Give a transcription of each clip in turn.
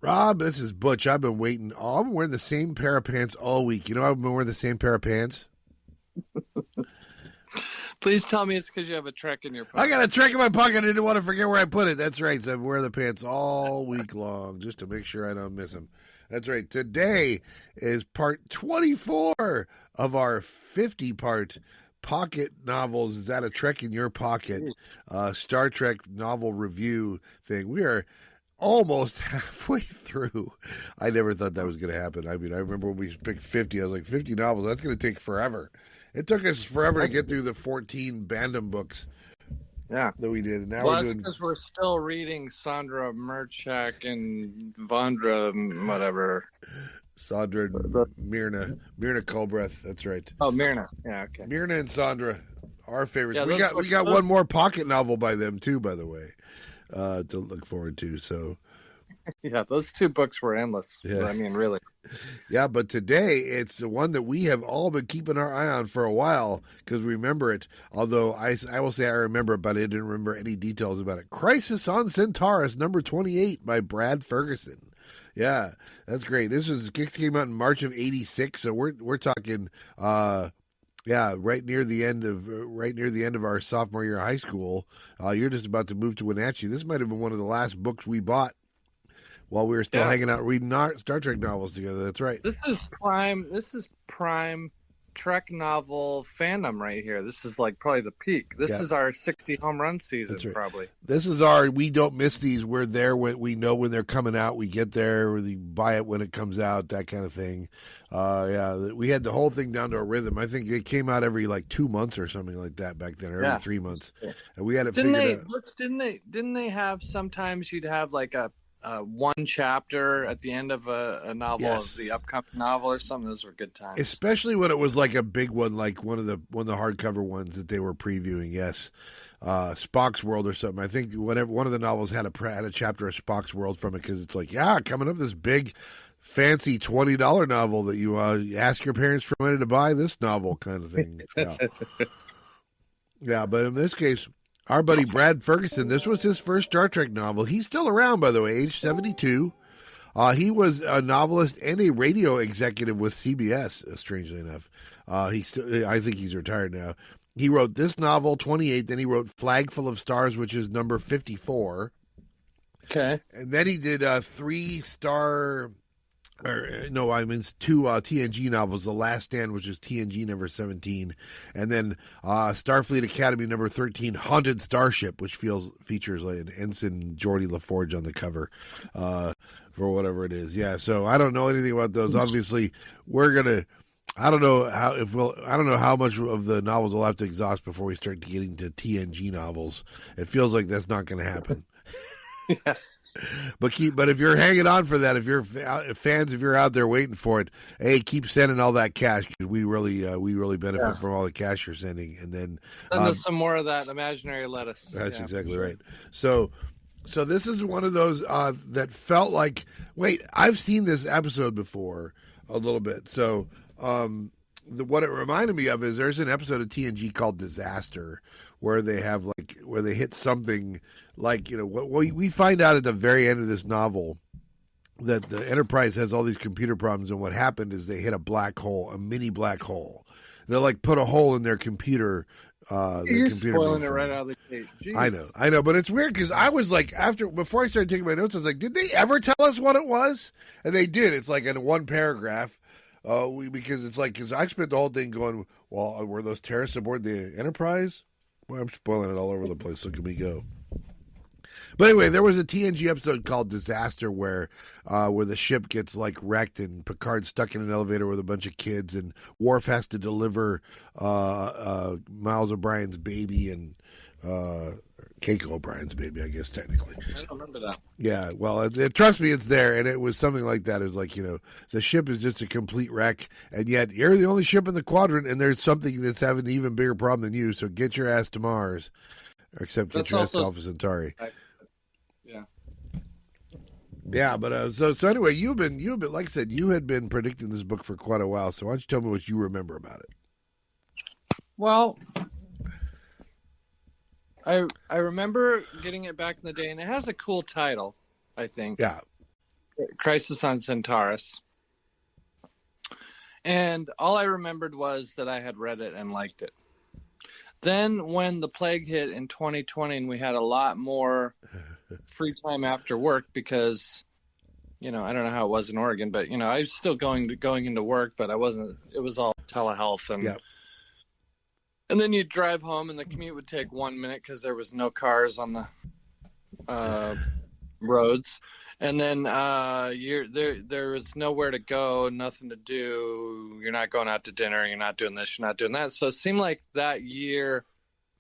Rob, this is Butch. I've been waiting. I've been wearing the same pair of pants all week. You know, I've been wearing the same pair of pants. Please tell me it's because you have a Trek in your pocket. I got a Trek in my pocket. I didn't want to forget where I put it. That's right. So I've been wearing the pants all week long just to make sure I don't miss them. That's right. Today is part 24 of our 50-part pocket novels. Is that a Trek in your pocket? Star Trek novel review thing. We are almost halfway through. I never thought that was going to happen. I mean, I remember when we picked 50, I was like, 50 novels, that's going to take forever. It took us forever to get through the 14 Bandom books that we did. And now that's because we're still reading Sandra Merchak and Vandra, whatever. Sandra and Myrna Culbreath, that's right. Oh, Myrna. Yeah, okay. Myrna and Sandra, our favorites. Yeah, we got one more pocket novel by them, too, by the way. To look forward to. So, yeah, those two books were endless. Yeah. I mean, really. Yeah, but today it's the one that we have all been keeping our eye on for a while because we remember it. Although I will say I remember it, but I didn't remember any details about it. Crisis on Centaurus, number 28 by Brad Ferguson. Yeah, that's great. This came out in March of '86, so we're talking. Yeah, right near the end of our sophomore year of high school. You're just about to move to Wenatchee. This might have been one of the last books we bought while we were still hanging out reading Star Trek novels together. That's right. This is prime Trek novel fandom right here. This is like probably the peak. This is our 60 home run season, right. Probably. This is we don't miss these. We're there when we know when they're coming out. We get there, we buy it when it comes out, that kind of thing. We had the whole thing down to a rhythm. I think it came out every like 2 months or something like that back then, or every 3 months. And we had it figured out. Didn't they have sometimes you'd have like a one chapter at the end of a novel of the upcoming novel or something? Those were good times, especially when it was like a big one, like one of the hardcover ones that they were previewing. Yes, Spock's World or something. I think whenever one of the novels had a chapter of Spock's World from it, because it's like, coming up this big fancy $20 novel that you ask your parents for money to buy this novel kind of thing. Yeah, but in this case, our buddy Brad Ferguson, this was his first Star Trek novel. He's still around, by the way, age 72. He was a novelist and a radio executive with CBS, strangely enough. I think he's retired now. He wrote this novel, 28, then he wrote Flag Full of Stars, which is number 54. Okay. And then he did two TNG novels, The Last Stand, which is TNG number 17, and then Starfleet Academy number 13, Haunted Starship, which features like an Ensign Geordie LaForge on the cover for whatever it is. Yeah, so I don't know anything about those. Obviously, I don't know how much of the novels we'll have to exhaust before we start getting to TNG novels. It feels like that's not going to happen. Yeah. But if you're hanging on for that, if you're fans, if you're out there waiting for it, hey, keep sending all that cash because we really benefit from all the cash you're sending, and then send us some more of that imaginary lettuce. That's exactly right. So this is one of those that felt like, wait, I've seen this episode before a little bit. So what it reminded me of is there's an episode of TNG called Disaster where they hit something like, what we find out at the very end of this novel that the Enterprise has all these computer problems, and what happened is they hit a mini black hole. They put a hole in their computer. You're spoiling it right out of the gate. Jeez. I know, but it's weird because I was like, before I started taking my notes, I was like, did they ever tell us what it was? And they did. It's like in one paragraph. Because I spent the whole thing going, well, were those terrorists aboard the Enterprise? Well, I'm spoiling it all over the place. Look at me go. But anyway, there was a TNG episode called Disaster where the ship gets wrecked and Picard's stuck in an elevator with a bunch of kids, and Worf has to deliver Miles O'Brien's baby and Keiko O'Brien's baby, I guess, technically. I don't remember that. Yeah, well, trust me, it's there, and it was something like that. It was like, the ship is just a complete wreck, and yet you're the only ship in the quadrant, and there's something that's having an even bigger problem than you, so get your ass to Mars, or except get your ass to Alpha Centauri. Yeah, but so anyway, you've been like I said, you had been predicting this book for quite a while, so why don't you tell me what you remember about it? Well, I remember getting it back in the day, and it has a cool title, I think. Yeah. Crisis on Centaurus. And all I remembered was that I had read it and liked it. Then when the plague hit in 2020 and we had a lot more free time after work because, I don't know how it was in Oregon, but, I was still going into work, but I wasn't, it was all telehealth. And then you'd drive home and the commute would take 1 minute because there was no cars on the roads. And then there was nowhere to go, nothing to do. You're not going out to dinner. You're not doing this. You're not doing that. So it seemed like that year,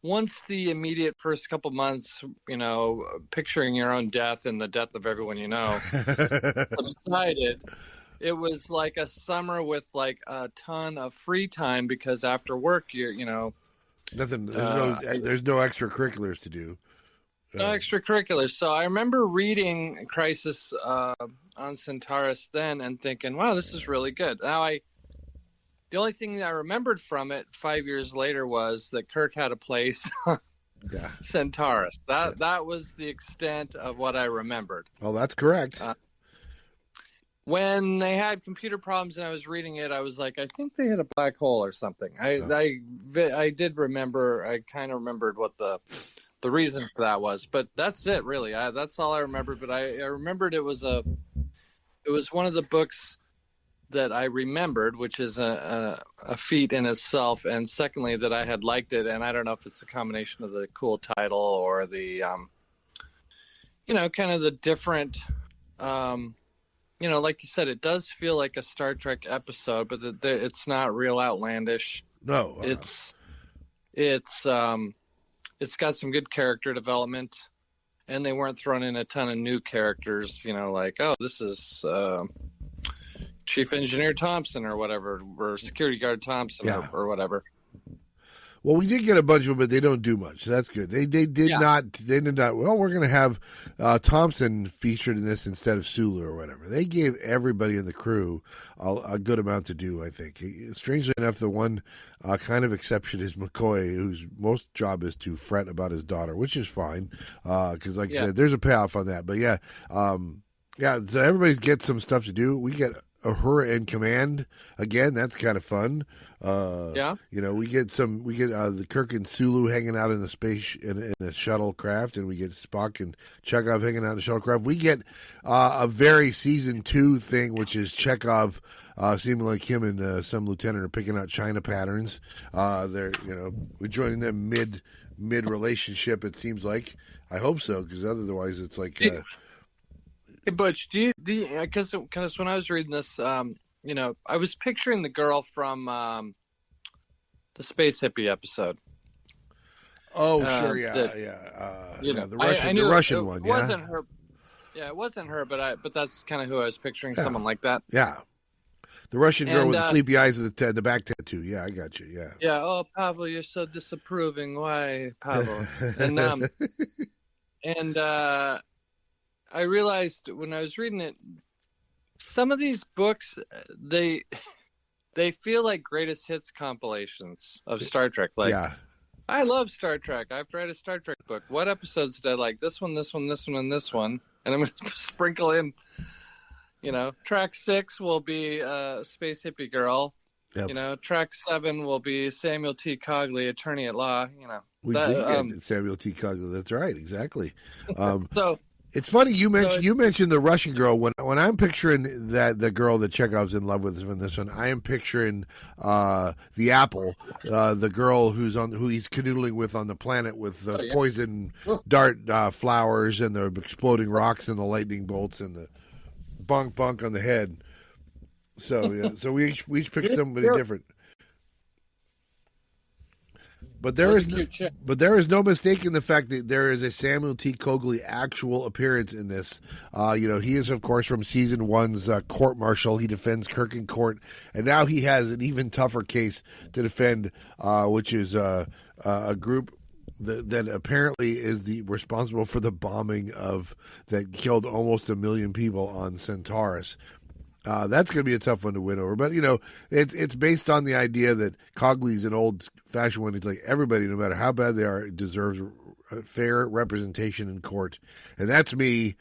once the immediate first couple months, picturing your own death and the death of everyone you know subsided, it was like a summer with like a ton of free time because after work, nothing. There's no extracurriculars to do. No extracurriculars. So I remember reading Crisis on Centaurus then and thinking, wow, this is really good. Now, the only thing I remembered from it 5 years later was that Kirk had a place on Centaurus. That was the extent of what I remembered. Well, that's correct. When they had computer problems and I was reading it, I was like, I think they hit a black hole or something. I did remember, I kind of remembered what the reason for that was, but that's it really. That's all I remember. But I remembered it was one of the books that I remembered, which is a feat in itself. And secondly, that I had liked it. And I don't know if it's a combination of the cool title or the, kind of the different, like you said, it does feel like a Star Trek episode, but it's not real outlandish. No, it's got some good character development, and they weren't throwing in a ton of new characters, like, oh, this is Chief Engineer Thompson or whatever, or Security Guard Thompson or whatever. Well, we did get a bunch of them, but they don't do much. So that's good. They did not. Well, we're going to have Thompson featured in this instead of Sulu or whatever. They gave everybody in the crew a good amount to do, I think. Strangely enough, the one kind of exception is McCoy, whose most job is to fret about his daughter, which is fine because, like you said, there's a payoff on that. But so everybody's get some stuff to do. We get her in command again. That's kind of fun. We get the Kirk and Sulu hanging out in the space in a shuttlecraft, and we get Spock and Chekhov hanging out in the shuttlecraft. We get a very season 2 thing, which is Chekhov seeming like him and some lieutenant are picking out China patterns. We're joining them mid relationship. It seems like. I hope so, because otherwise it's like. Hey, Butch, because when I was reading this, I was picturing the girl from the Space Hippie episode. Oh, sure, the Russian one. It wasn't her. Yeah, it wasn't her, but that's kind of who I was picturing. Yeah. Someone like that. Yeah, the Russian girl with the sleepy eyes and the back tattoo. Yeah, I got you. Yeah. Yeah. Oh, Pavel, you're so disapproving. Why, Pavel? and I realized when I was reading it, some of these books, they feel like greatest hits compilations of Star Trek. Like, I love Star Trek. I've read a Star Trek book. What episodes did I like? This one, this one, this one, and this one. And I'm going to sprinkle in, track 6 will be Space Hippie Girl. Yep. Track 7 will be Samuel T. Cogley, Attorney at Law. We did get Samuel T. Cogley. That's right, exactly. So. It's funny you mentioned the Russian girl. When I'm picturing the girl that Chekhov's in love with in this one, I am picturing the Apple, the girl who he's canoodling with on the planet with the poison dart flowers and the exploding rocks and the lightning bolts and the bonk on the head. So so we each picked somebody different. But there is no mistaking the fact that there is a Samuel T. Cogley actual appearance in this. He is, of course, from season 1's court martial. He defends Kirk in court, and now he has an even tougher case to defend, which is a group that apparently is responsible for the bombing that killed almost 1 million people on Centaurus. That's going to be a tough one to win over. But, it's based on the idea that Cogley's an old-fashioned one. It's like everybody, no matter how bad they are, deserves a fair representation in court. And that's me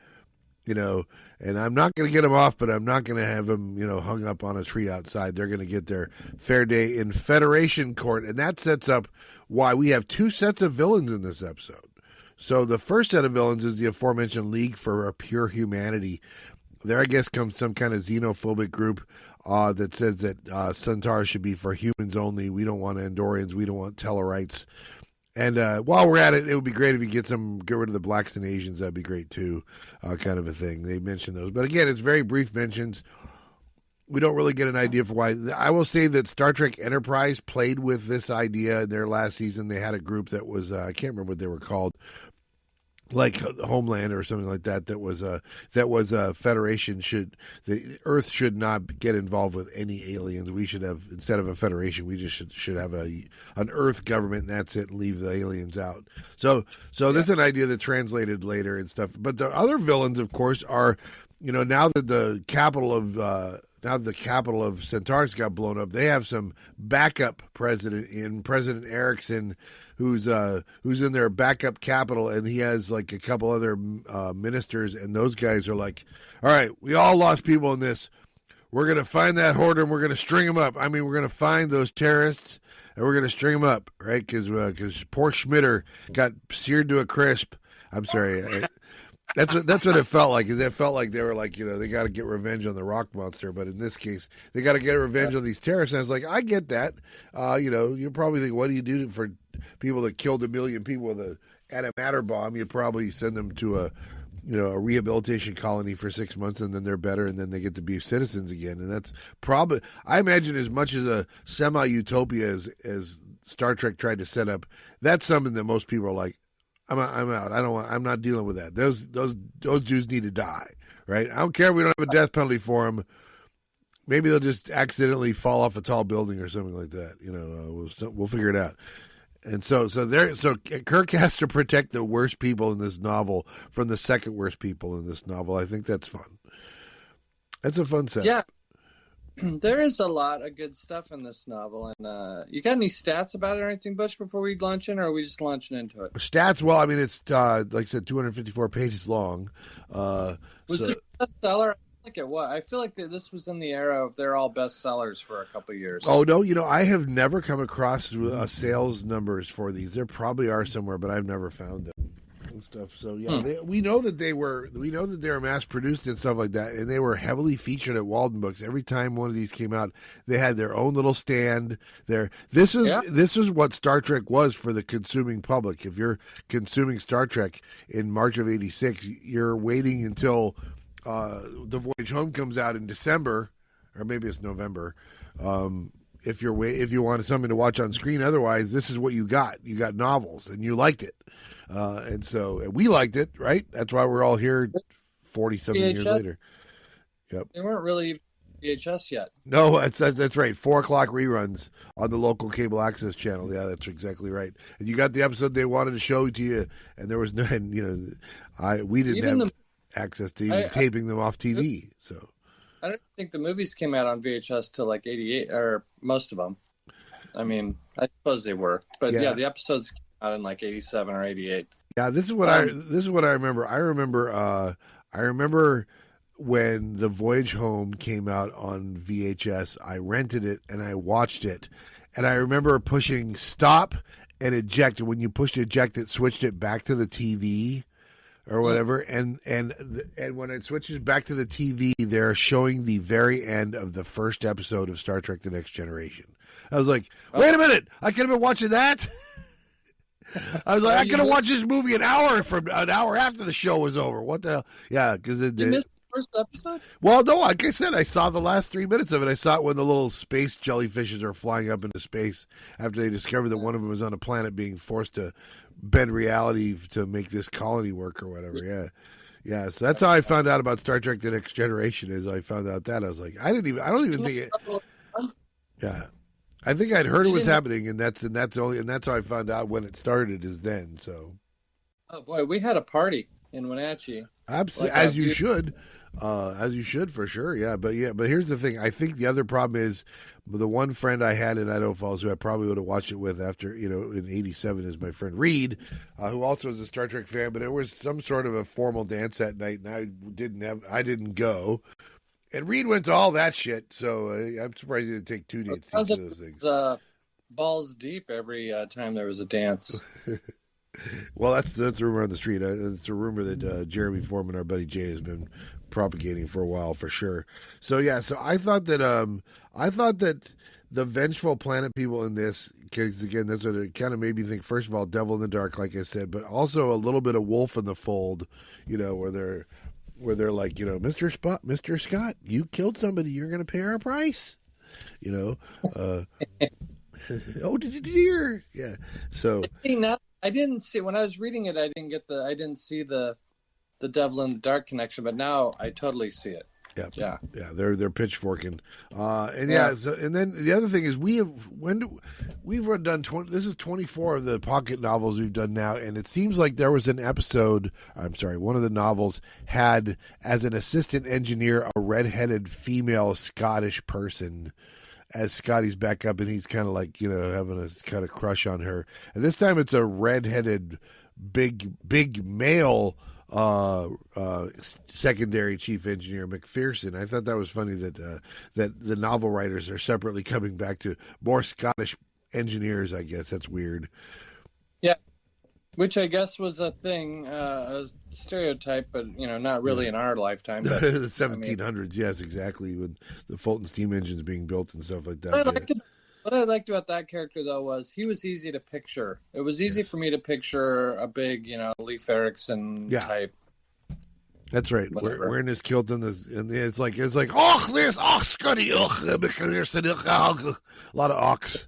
and I'm not going to get them off, but I'm not going to have them, hung up on a tree outside. They're going to get their fair day in Federation Court, and that sets up why we have two sets of villains in this episode. So the first set of villains is the aforementioned League for a Pure Humanity. There, I guess, comes some kind of xenophobic group that says that Centaurus should be for humans only. We don't want Andorians. We don't want Tellarites. And while we're at it, it would be great if you get rid of the blacks and Asians. That'd be great too, kind of a thing. They mention those, but again, it's very brief mentions. We don't really get an idea for why. I will say that Star Trek Enterprise played with this idea in their last season. They had a group that was I can't remember what they were called, like Homeland or something like that. That was a Federation the Earth should not get involved with any aliens. We should have, instead of a Federation, we just should have an Earth government, and that's it, and leave the aliens out. So this is an idea that translated later and stuff. But the other villains, of course, are now that the capital of Centaurus got blown up, they have some backup president in President Erickson, who's in their backup capital, and he has like a couple other ministers, and those guys are like, all right, we all lost people in this. We're going to find that hoarder, and we're going to string them up. I mean, we're going to find those terrorists, and we're going to string them up, right? Because poor Schmitter got seared to a crisp. I'm sorry. That's what it felt like. It felt like they were like, they got to get revenge on the rock monster, but in this case, they got to get revenge on these terrorists. And I was like, I get that. You probably think, what do you do for people that killed 1 million people with an antimatter bomb? You probably send them to a rehabilitation colony for 6 months, and then they're better, and then they get to be citizens again. And that's probably, I imagine, as much as a semi-utopia as Star Trek tried to set up, that's something that most people are like, I'm out. I'm not dealing with that. Those Jews need to die, right? I don't care if we don't have a death penalty for them. Maybe they'll just accidentally fall off a tall building or something like that. We'll figure it out. And so Kirk has to protect the worst people in this novel from the second worst people in this novel. I think that's fun. That's a fun set. Yeah. There is a lot of good stuff in this novel, and you got any stats about it or anything, Butch, before we launch in, or are we just launching into it? Stats? Well, I mean, it's like I said, 254 pages long. Was this a bestseller? I feel like this was in the era of they're all bestsellers for a couple of years. Oh no, I have never come across sales numbers for these. There probably are somewhere, but I've never found them and stuff. So yeah, we know that they were mass produced and stuff like that, and they were heavily featured at Waldenbooks. Every time one of these came out, they had their own little stand there. This is what Star Trek was for the consuming public. If you're consuming Star Trek in March of '86, you're waiting until The Voyage Home comes out in December, or maybe it's November. If you wanted something to watch on screen, otherwise, this is what you got. You got novels, and you liked it. And we liked it, right? That's why we're all here 40-something years later. Yep. They weren't really VHS yet. No, that's right. 4:00 reruns on the local cable access channel. Yeah, that's exactly right. And you got the episode they wanted to show to you, and there was no, we didn't have access to even taping them off TV. So I don't think the movies came out on VHS till like 88, or most of them. I mean, I suppose they were, but yeah the episodes came out in like 87 or 88. Yeah, this is what I remember. I remember when The Voyage Home came out on VHS. I rented it and I watched it, and I remember pushing stop and eject. And when you pushed eject, it switched it back to the TV or whatever. And when it switches back to the TV, they're showing the very end of the first episode of Star Trek: The Next Generation. I was like, wait a minute, I could have been watching that. I was like, I could have watched this movie an hour after the show was over. What the hell? Yeah, because you missed the first episode? Well, no, like I said, I saw the last 3 minutes of it. I saw it when the little space jellyfishes are flying up into space after they discover that one of them is on a planet being forced to bend reality to make this colony work or whatever. Yeah. So that's how I found out about Star Trek: The Next Generation. Is I found out that I was like, I don't even think it. Yeah. I think I'd heard it was happening, and that's how I found out when it started. Is then. So. Oh boy, we had a party in Wenatchee. Absolutely, as you should. As you should, for sure. Yeah, but here's the thing. I think the other problem is the one friend I had in Idaho Falls who I probably would have watched it with after, in '87 is my friend Reed, who also is a Star Trek fan. But there was some sort of a formal dance that night, and I didn't go. And Reed went to all that shit, so I'm surprised he didn't take 2 dates to each of those things. Balls deep every time there was a dance. Well, that's a rumor on the street. It's a rumor that Jeremy Foreman, our buddy Jay, has been propagating for a while, for sure. So yeah, so I thought that the vengeful planet people in this, because again, that's what it kind of made me think. First of all, Devil in the Dark, like I said, but also a little bit of Wolf in the Fold, where they're like, Mr. Scott, you killed somebody, you're going to pay our price, Oh, did you hear? Yeah. So I didn't see, when I was reading it, I didn't see the Devil in the Dark connection, but now I totally see it. Yeah. They're pitchforking, and then the other thing is we've done 20. This is 24 of the pocket novels we've done now, and it seems like there was an episode. I'm sorry, one of the novels had as an assistant engineer a redheaded female Scottish person as Scotty's backup, and he's kind of like having a kind of crush on her. And this time it's a redheaded big male secondary chief engineer, McPherson. I thought that was funny that the novel writers are separately coming back to more Scottish engineers. I guess that's weird. Yeah, which I guess was a thing, a stereotype, but not really in our lifetime. But, the 1700s, yes, exactly, with the Fulton steam engines being built and stuff like that. What I liked about that character, though, was he was easy to picture. It was easy for me to picture a big, Leif Erikson type. That's right. Wearing his kilt and it's like there's Scotty, there's a lot of ox.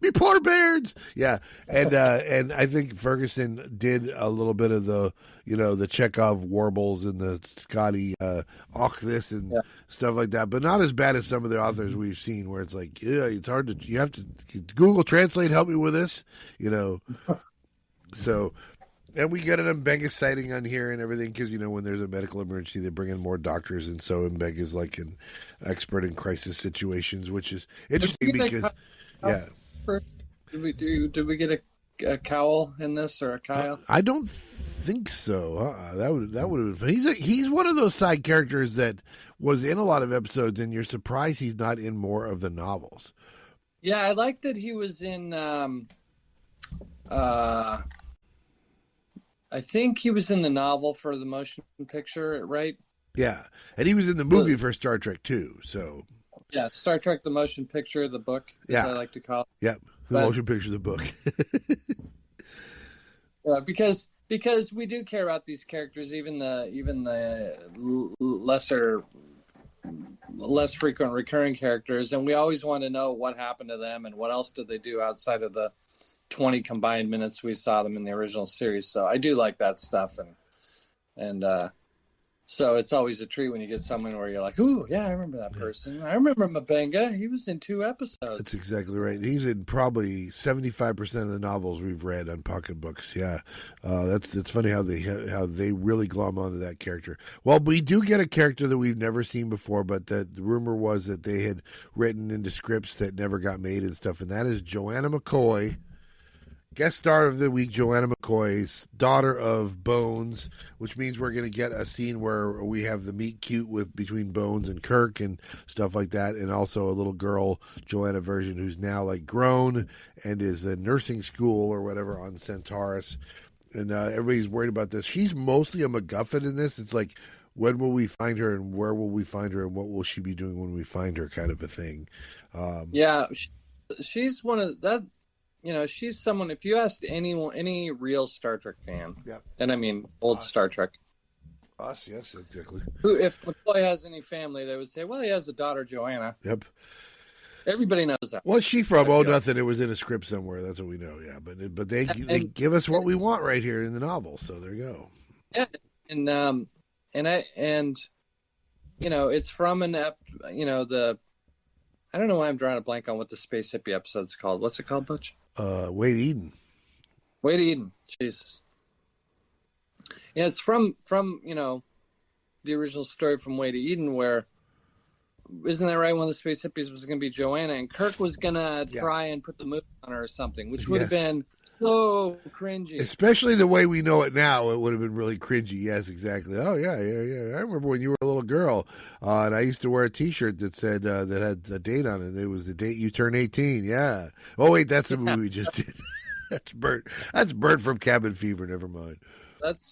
Me poor beards. Yeah, and I think Ferguson did a little bit of the the Chekhov warbles and the Scotty this and stuff like that, but not as bad as some of the authors we've seen where it's like it's hard to, you have to Google Translate, help me with this, so. And we get an Mbenga sighting on here and everything because, when there's a medical emergency, they bring in more doctors. And so Mbenga is like an expert in crisis situations, which is interesting because, Did we get a cowl in this or a Kyle? I don't think so. That would have been fun. He's one of those side characters that was in a lot of episodes, and you're surprised he's not in more of the novels. Yeah, I like that he was in... I think he was in the novel for the motion picture, right? Yeah, and he was in the movie for Star Trek too. So yeah, Star Trek, the motion picture, the book, as I like to call it. Yeah, motion picture, the book. Because we do care about these characters, even the less frequent recurring characters, and we always want to know what happened to them and what else did they do outside of the 20 combined minutes we saw them in the original series. So I do like that stuff, and so it's always a treat when you get someone where you're like, ooh, yeah, I remember that person. I remember Mbenga. He was in 2 episodes. That's exactly right. He's in probably 75% of the novels we've read on Pocket Books. Yeah, that's funny how they really glom onto that character. Well, we do get a character that we've never seen before, but the rumor was that they had written into scripts that never got made and stuff, and that is Joanna McCoy. Guest star of the week, Joanna McCoy, daughter of Bones, which means we're going to get a scene where we have the meet cute between Bones and Kirk and stuff like that, and also a little girl, Joanna version, who's now like grown and is in nursing school or whatever on Centaurus, and everybody's worried about this. She's mostly a MacGuffin in this. It's like, when will we find her, and where will we find her, and what will she be doing when we find her, kind of a thing. She's one of that. She's someone, if you asked any real Star Trek fan, and I mean old Star Trek. Us, yes, exactly. Who, if McCoy has any family, they would say, well, he has a daughter, Joanna. Yep. Everybody knows that. What's she from? Oh, nothing. It was in a script somewhere. That's what we know, yeah. But they give us what we want right here in the novel, so there you go. Yeah, and it's from I don't know why I'm drawing a blank on what the Space Hippie episode's called. What's it called, Butch? Way to Eden. Way to Eden. Jesus. Yeah, it's from the original story from Way to Eden, where isn't that right? One of the space hippies was going to be Joanna, and Kirk was going to try and put the move on her or something, which would have been so cringy. Especially the way we know it now, it would have been really cringy. Yes, exactly. Oh, yeah. I remember when you were a little girl, and I used to wear a T-shirt that said, that had a date on it. It was the date you turn 18. Yeah. Oh, wait, that's the movie we just did. That's Bert. That's Bert from Cabin Fever. Never mind. That's,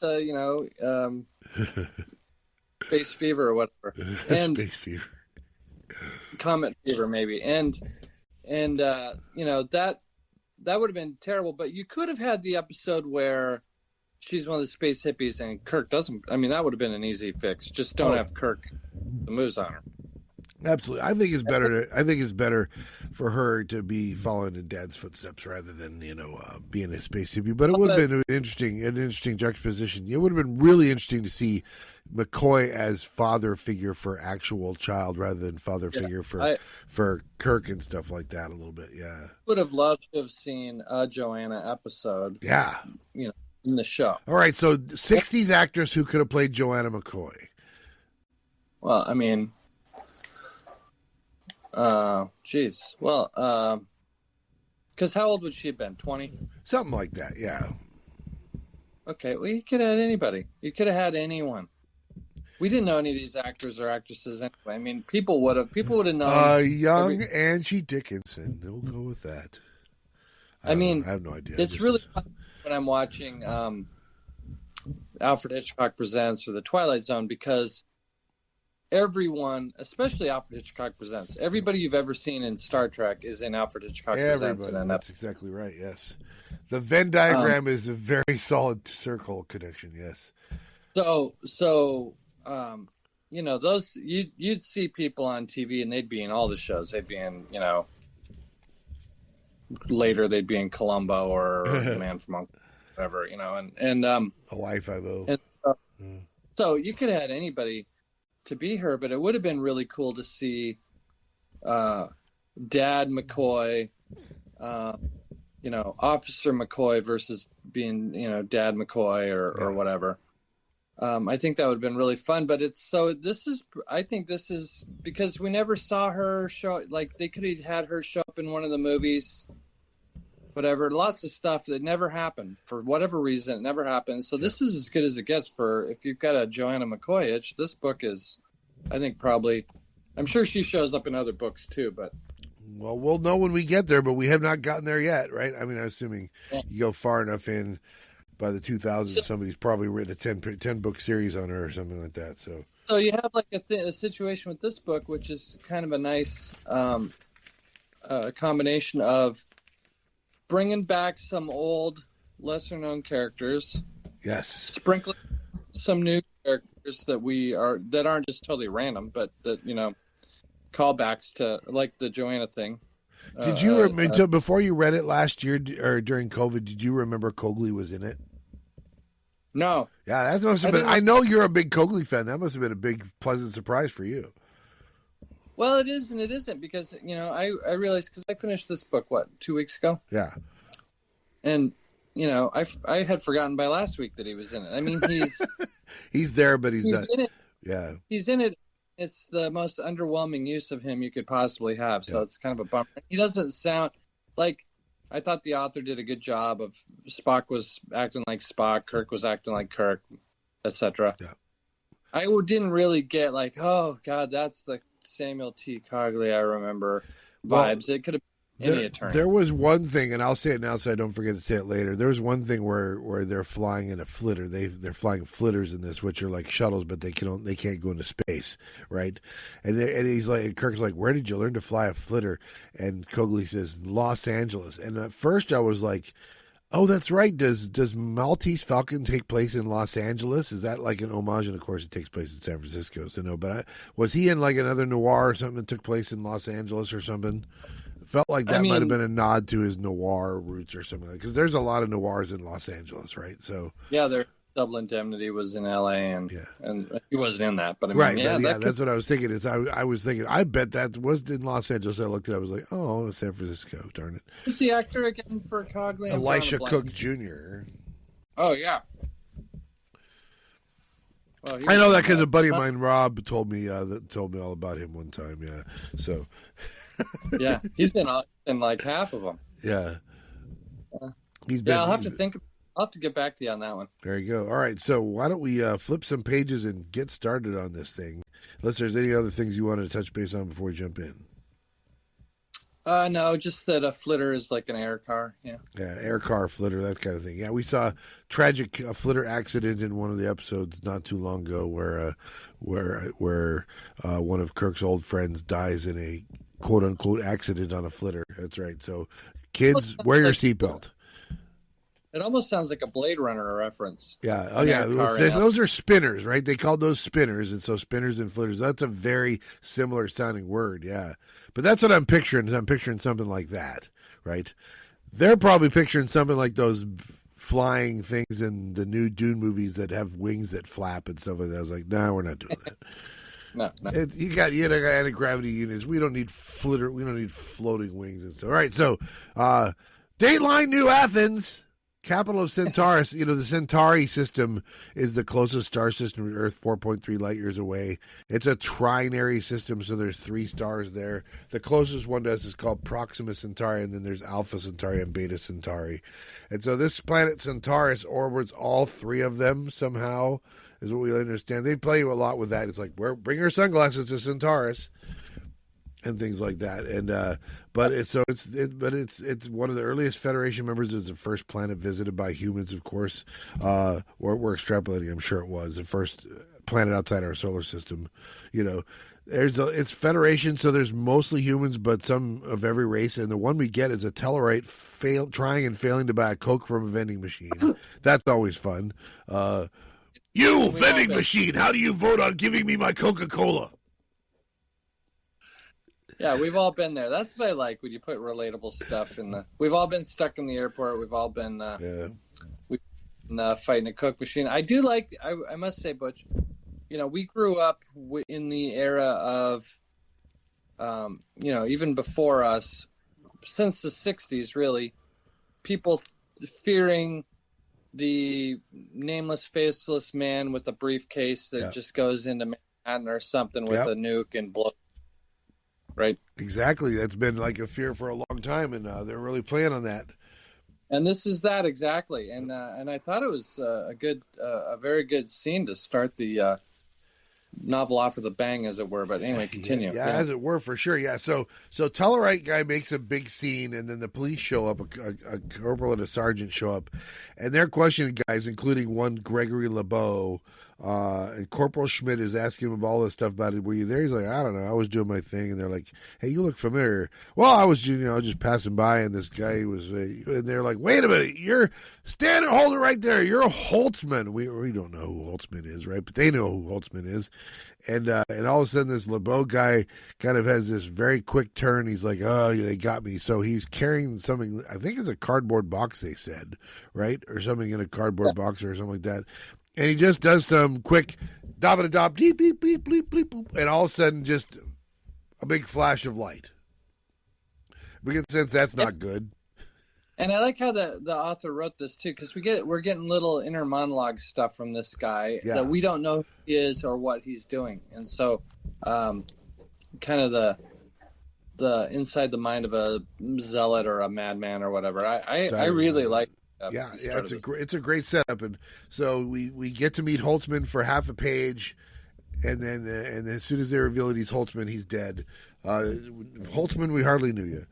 Space Fever or whatever. And Space Fever. Comet Fever, maybe. And that would have been terrible, but you could have had the episode where she's one of the space hippies and Kirk doesn't. I mean, that would have been an easy fix. Just don't have Kirk the moves on her. Absolutely. I think it's better for her to be following in Dad's footsteps rather than, being a space hippie. But it would have been an interesting juxtaposition. It would have been really interesting to see McCoy as father figure for actual child rather than father figure for Kirk and stuff like that a little bit. Yeah. Would have loved to have seen a Joanna episode. Yeah. In the show. All right. So 60s actress who could have played Joanna McCoy. Well, I mean, geez. Well, because how old would she have been? 20? Something like that. Yeah. Okay. Well, you could have had anybody. You could have had anyone. We didn't know any of these actors or actresses anyway. I mean, people would have known. Young Angie Dickinson. We'll go with that. I have no idea. It's really fun when I'm watching Alfred Hitchcock Presents or The Twilight Zone, because everyone, especially Alfred Hitchcock Presents, everybody you've ever seen in Star Trek is in Alfred Hitchcock Presents. That's exactly right, yes. The Venn diagram is a very solid circle connection, yes. So those you'd see people on TV and they'd be in all the shows. They'd be in, later they'd be in Columbo or The Man from Uncle, whatever, and Hawaii Five-0. So you could have had anybody to be her, but it would have been really cool to see Dad McCoy, Officer McCoy versus being, Dad McCoy or whatever. I think that would have been really fun, but I think this is because we never saw her show, like they could have had her show up in one of the movies, whatever, lots of stuff that never happened for whatever reason. It never happened. So this is as good as it gets for, if you've got a Joanna McCoy itch, this book is, I think probably, I'm sure she shows up in other books too, but. Well, we'll know when we get there, but we have not gotten there yet, right? I mean, I'm assuming you go far enough in. By the 2000s, somebody's probably written a 10 book series on her or something like that. So you have like a situation with this book, which is kind of a nice combination of bringing back some old, lesser known characters. Yes. Sprinkling some new characters that aren't just totally random, but that callbacks to like the Joanna thing. Did you until before you read it last year or during COVID? Did you remember Cogley was in it? No. Yeah, that must have been. I know you're a big Cogley fan. That must have been a big, pleasant surprise for you. Well, it is and it isn't because I realized because I finished this book 2 weeks ago. Yeah. And I had forgotten by last week that he was in it. I mean, he's he's there, but he's not. In it. Yeah. He's in it. It's the most underwhelming use of him you could possibly have. So it's kind of a bummer. He doesn't sound like, I thought the author did a good job of Spock was acting like Spock, Kirk was acting like Kirk, etc. Yeah. I didn't really get like, oh God, that's the Samuel T. Cogley I remember vibes. It could have been any attorney. There was one thing, and I'll say it now so I don't forget to say it later. There was one thing where they're flying in a flitter. They're flying flitters in this, which are like shuttles, but they can't go into space, right? And he's like, Kirk's like, where did you learn to fly a flitter? And Cogley says, Los Angeles. And at first I was like, oh, that's right. Does Maltese Falcon take place in Los Angeles? Is that like an homage? And of course, it takes place in San Francisco. So no, but was he in like another noir or something that took place in Los Angeles or something? Felt like that might have been a nod to his noir roots or something, because there's a lot of noirs in Los Angeles, right? So yeah, Double Indemnity was in L.A. and he wasn't in that, but I mean, right? That's what I was thinking. I was thinking, I bet that was in Los Angeles. I looked at it, I was like, oh, San Francisco, darn it. Who's the actor again for Cogley? Elisha Cook Jr. Oh yeah. Well, I know that because a buddy of mine, Rob, told me all about him one time. Yeah, so yeah, he's been in like half of them. Yeah, I'll have to get back to you on that one. There you go. All right, so why don't we flip some pages and get started on this thing? Unless there's any other things you wanted to touch base on before we jump in. No, just that a flitter is like an air car. Yeah, air car, flitter, that kind of thing. Yeah, we saw a tragic flitter accident in one of the episodes not too long ago where one of Kirk's old friends dies in a quote unquote accident on a flitter. That's right. So, kids, wear your seatbelt. It almost sounds like a Blade Runner reference. Yeah. Oh, yeah. Those are spinners, right? They called those spinners, and so spinners and flitters. That's a very similar sounding word. Yeah. But that's what I'm picturing. I'm picturing something like that, right? They're probably picturing something like those flying things in the new Dune movies that have wings that flap and stuff like that. I was like, no, we're not doing that. No. You got anti-gravity units. We don't need floating wings and stuff. All right, so Dateline New Athens, capital of Centaurus. The Centauri system is the closest star system to Earth, 4.3 light years away. It's a trinary system, so there's 3 stars there. The closest one to us is called Proxima Centauri, and then there's Alpha Centauri and Beta Centauri. And so this planet Centaurus orbits all 3 of them somehow, is what we understand. They play a lot with that. It's like, bring your sunglasses to Centaurus and things like that. And it's one of the earliest Federation members. It's the first planet visited by humans, of course. We're extrapolating. I'm sure it was the first planet outside our solar system. It's Federation, so there's mostly humans, but some of every race. And the one we get is a Tellurite trying and failing to buy a Coke from a vending machine. That's always fun. You vending machine, how do you vote on giving me my Coca-Cola? Yeah, we've all been there. That's what I like when you put relatable stuff in the. We've all been stuck in the airport. We've all been fighting a Coke machine. I do like. I must say, Butch. We grew up in the era of, even before us, since the '60s, really, people fearing the nameless, faceless man with a briefcase that just goes into Manhattan or something with a nuke and blows. Right. Exactly. That's been like a fear for a long time, and they're really playing on that. And this is that exactly. And I thought it was a very good scene to start the novel off with a bang, as it were. But anyway, continue. Yeah, as it were, for sure. Yeah. So Tellurite guy makes a big scene, and then the police show up. A corporal and a sergeant show up, and they're questioning guys, including one Gregory LeBeau. And Corporal Schmidt is asking him all this stuff about it. Were you there? He's like, I don't know. I was doing my thing. And they're like, hey, you look familiar. Well, I was, just passing by, and this guy was, and they're like, wait a minute, you're standing, hold it right there. You're a Holtzman. We don't know who Holtzman is, right? But they know who Holtzman is. And all of a sudden, this LeBeau guy kind of has this very quick turn. He's like, oh, they got me. So he's carrying something, I think it's a cardboard box, they said, right? Or something in a cardboard box or something like that. And he just does some quick da-ba-da-da, beep, beep, beep, beep, beep, boop, and all of a sudden just a big flash of light. We get the sense that's not good. And I like how the author wrote this too, because we're getting little inner monologue stuff from this guy that we don't know who he is or what he's doing. And so kind of the inside the mind of a zealot or a madman or whatever. I really like. It's a great setup, and so we get to meet Holtzman for half a page, and then as soon as they reveal that he's Holtzman, he's dead. Holtzman, we hardly knew you,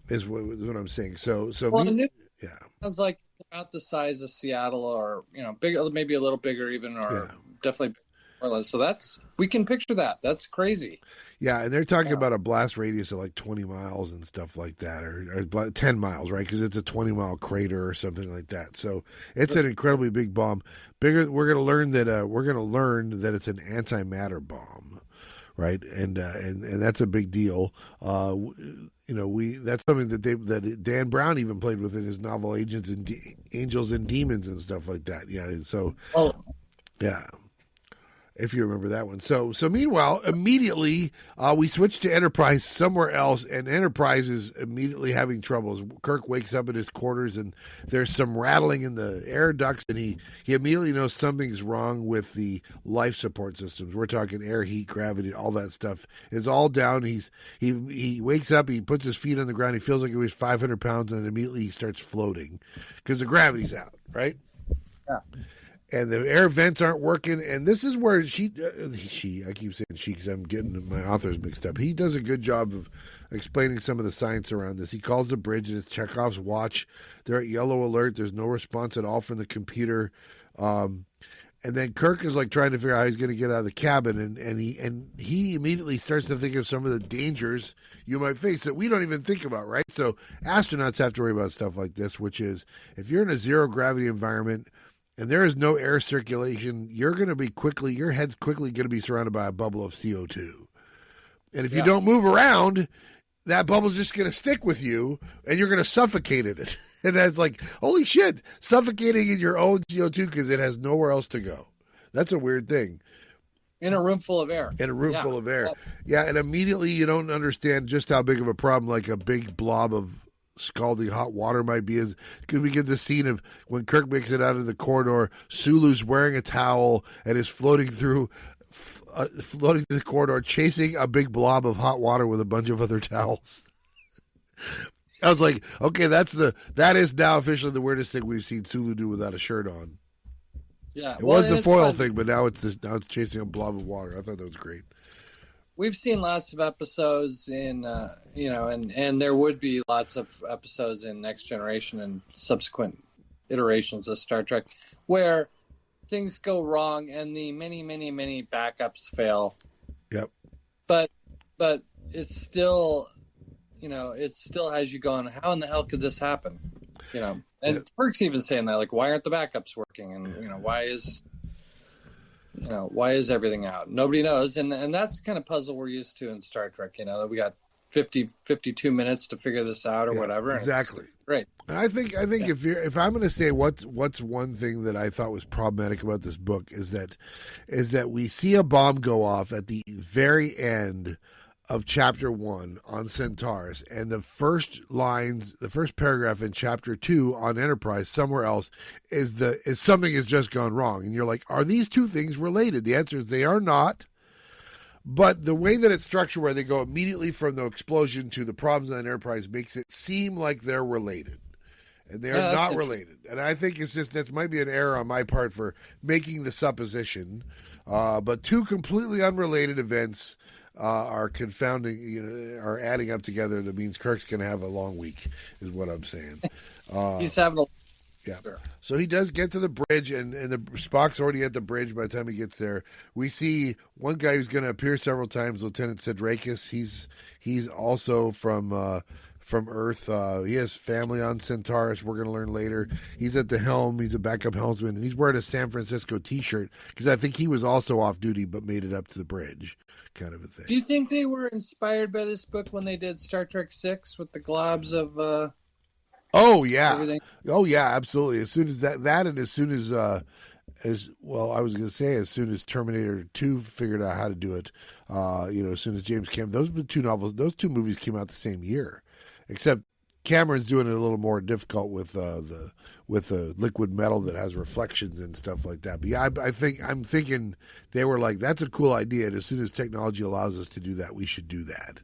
is what I'm saying. Sounds like about the size of Seattle, or big, maybe a little bigger even, or definitely. So we can picture that. That's crazy. Yeah, and they're talking about a blast radius of like 20 miles and stuff like that, or 10 miles, right? Because it's a 20-mile crater or something like that. So it's an incredibly big bomb. Bigger. We're going to learn that it's an antimatter bomb, right? And that's a big deal. That's something that Dan Brown even played with in his novel Angels and Demons and stuff like that. Yeah. So. Oh. Yeah. if you remember that one. So meanwhile, immediately we switch to Enterprise somewhere else, and Enterprise is immediately having troubles. Kirk wakes up in his quarters, and there's some rattling in the air ducts, and he immediately knows something's wrong with the life support systems. We're talking air, heat, gravity, all that stuff is all down. He wakes up, he puts his feet on the ground, he feels like he weighs 500 pounds, and then immediately he starts floating because the gravity's out, right? Yeah. And the air vents aren't working, and this is where I keep saying she because I'm getting my authors mixed up. He does a good job of explaining some of the science around this. He calls the bridge, and it's Chekhov's watch. They're at yellow alert. There's no response at all from the computer. And then Kirk is like trying to figure out how he's going to get out of the cabin, and he immediately starts to think of some of the dangers you might face that we don't even think about, right? So astronauts have to worry about stuff like this, which is if you're in a zero gravity environment and there is no air circulation, your head's quickly going to be surrounded by a bubble of CO2. And if you don't move around, that bubble's just going to stick with you, and you're going to suffocate in it. And that's like, holy shit, suffocating in your own CO2 because it has nowhere else to go. That's a weird thing. In a room full of air. In a room full of air. Yeah, and immediately you don't understand just how big of a problem like a big blob of scalding hot water might be, is because we get the scene of when Kirk makes it out of the corridor, Sulu's wearing a towel and is floating through the corridor, chasing a big blob of hot water with a bunch of other towels. I was like, okay, that is now officially the weirdest thing we've seen Sulu do without a shirt on. Yeah, it was the foil thing, but now it's chasing a blob of water. I thought that was great. We've seen lots of episodes in, and there would be lots of episodes in Next Generation and subsequent iterations of Star Trek where things go wrong and the many, many, many backups fail. Yep. But it's still, it still has you going, how in the hell could this happen? And Kirk's even saying that, like, why aren't the backups working? And, why is everything out? Nobody knows. And that's the kind of puzzle we're used to in Star Trek, that we got 52 minutes to figure this out or whatever. Exactly. Right. And I think if I'm going to say what's one thing that I thought was problematic about this book is that we see a bomb go off at the very end of chapter 1 on Centaurus, and the first paragraph in chapter 2 on Enterprise somewhere else is something has just gone wrong, and you're like, are these two things related? The answer is they are not. But the way that it's structured, where they go immediately from the explosion to the problems on Enterprise, makes it seem like they're related. And they are not related. And I think it's just, that might be an error on my part for making the supposition. But two completely unrelated events are confounding, are adding up together. That means Kirk's going to have a long week, is what I'm saying. He's having a... Yeah. So he does get to the bridge, and the Spock's already at the bridge by the time he gets there. We see one guy who's going to appear several times, Lieutenant Sidrakis. He's also from Earth. He has family on Centaurus. We're going to learn later. He's at the helm. He's a backup helmsman, and he's wearing a San Francisco T-shirt because I think he was also off duty but made it up to the bridge, kind of a thing. Do you think they were inspired by this book when they did Star Trek VI with the globs of... Oh yeah, everything? Oh yeah, absolutely. As soon as that, and as soon as I was going to say, as soon as Terminator 2 figured out how to do it, as soon as James Cameron, those two movies came out the same year, except Cameron's doing it a little more difficult with the liquid metal that has reflections and stuff like that. But yeah, I'm thinking they were like, that's a cool idea, and as soon as technology allows us to do that, we should do that.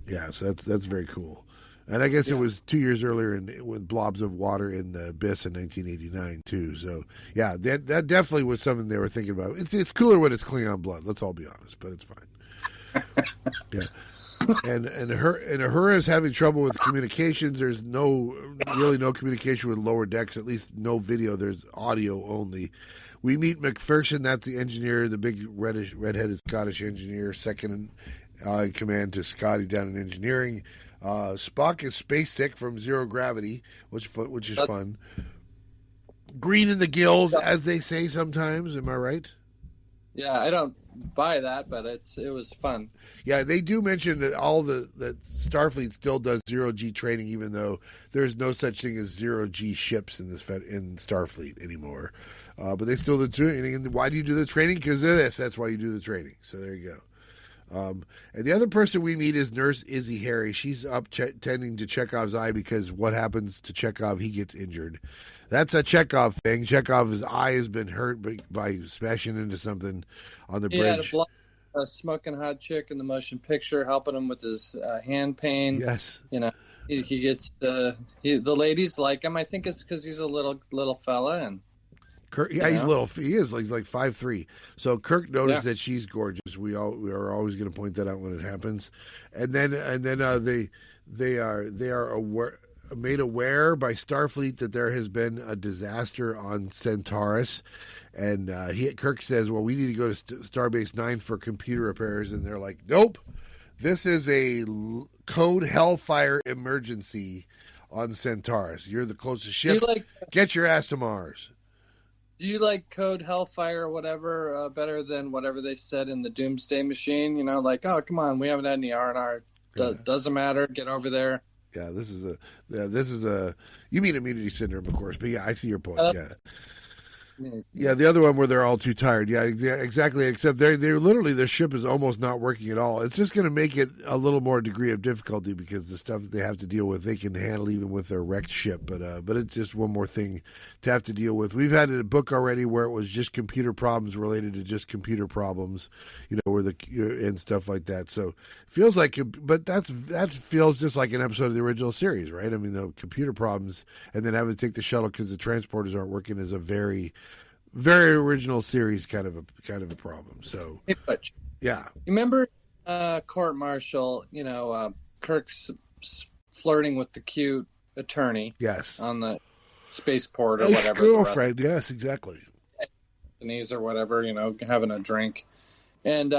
Yeah, so that's very cool. And I guess it was 2 years earlier with blobs of water in the Abyss in 1989 too. So yeah, that definitely was something they were thinking about. It's cooler when it's Klingon blood. Let's all be honest, but it's fine. Yeah, and Uhura is having trouble with communications. There's no communication with lower decks. At least no video. There's audio only. We meet McPherson. That's the engineer, the big redheaded Scottish engineer, second in command to Scotty down in engineering. Spock is space sick from zero gravity, which is fun. Green in the gills, as they say sometimes. Am I right? Yeah, I don't buy that, but it was fun. Yeah, they do mention that that Starfleet still does zero G training, even though there's no such thing as zero G ships in Starfleet anymore. But they still do the training. And why do you do the training? Because of this. That's why you do the training. So there you go. And the other person we meet is Nurse Izzy Harry. She's up tending to Chekhov's eye because what happens to Chekhov? He gets injured. That's a Chekhov thing. Chekhov's eye has been hurt by smashing into something on the bridge. Had a smoking hot chick in the motion picture helping him with his hand pain. Yes. He gets the ladies like him. I think it's because he's a little fella and. Kirk, he's little. He is like 5'3". So Kirk noticed that she's gorgeous. We are always going to point that out when it happens, and then they are made aware by Starfleet that there has been a disaster on Centaurus, and Kirk says, "Well, we need to go to Starbase 9 for computer repairs," and they're like, "Nope, this is a code Hellfire emergency on Centaurus. You're the closest ship. Get your ass to Mars." Do you like Code Hellfire or whatever better than whatever they said in the Doomsday Machine? Oh, come on, we haven't had any R&R. Doesn't matter. Get over there. Yeah, this is a. You mean immunity syndrome, of course, but yeah, I see your point. Yeah, the other one where they're all too tired. Yeah, exactly. Except they're literally their ship is almost not working at all. It's just going to make it a little more degree of difficulty because the stuff that they have to deal with they can handle even with their wrecked ship. But it's just one more thing to have to deal with. We've had a book already where it was just computer problems related to just computer problems, and stuff like that. So it feels like, but that feels just like an episode of the original series, right? I mean, the computer problems and then having to take the shuttle because the transporters aren't working is a very very original series kind of a problem. So hey, Butch. Yeah. You remember court martial, Kirk's flirting with the cute attorney. Yes. On the spaceport or his whatever. Girlfriend, yes, exactly. Denise or whatever, having a drink. And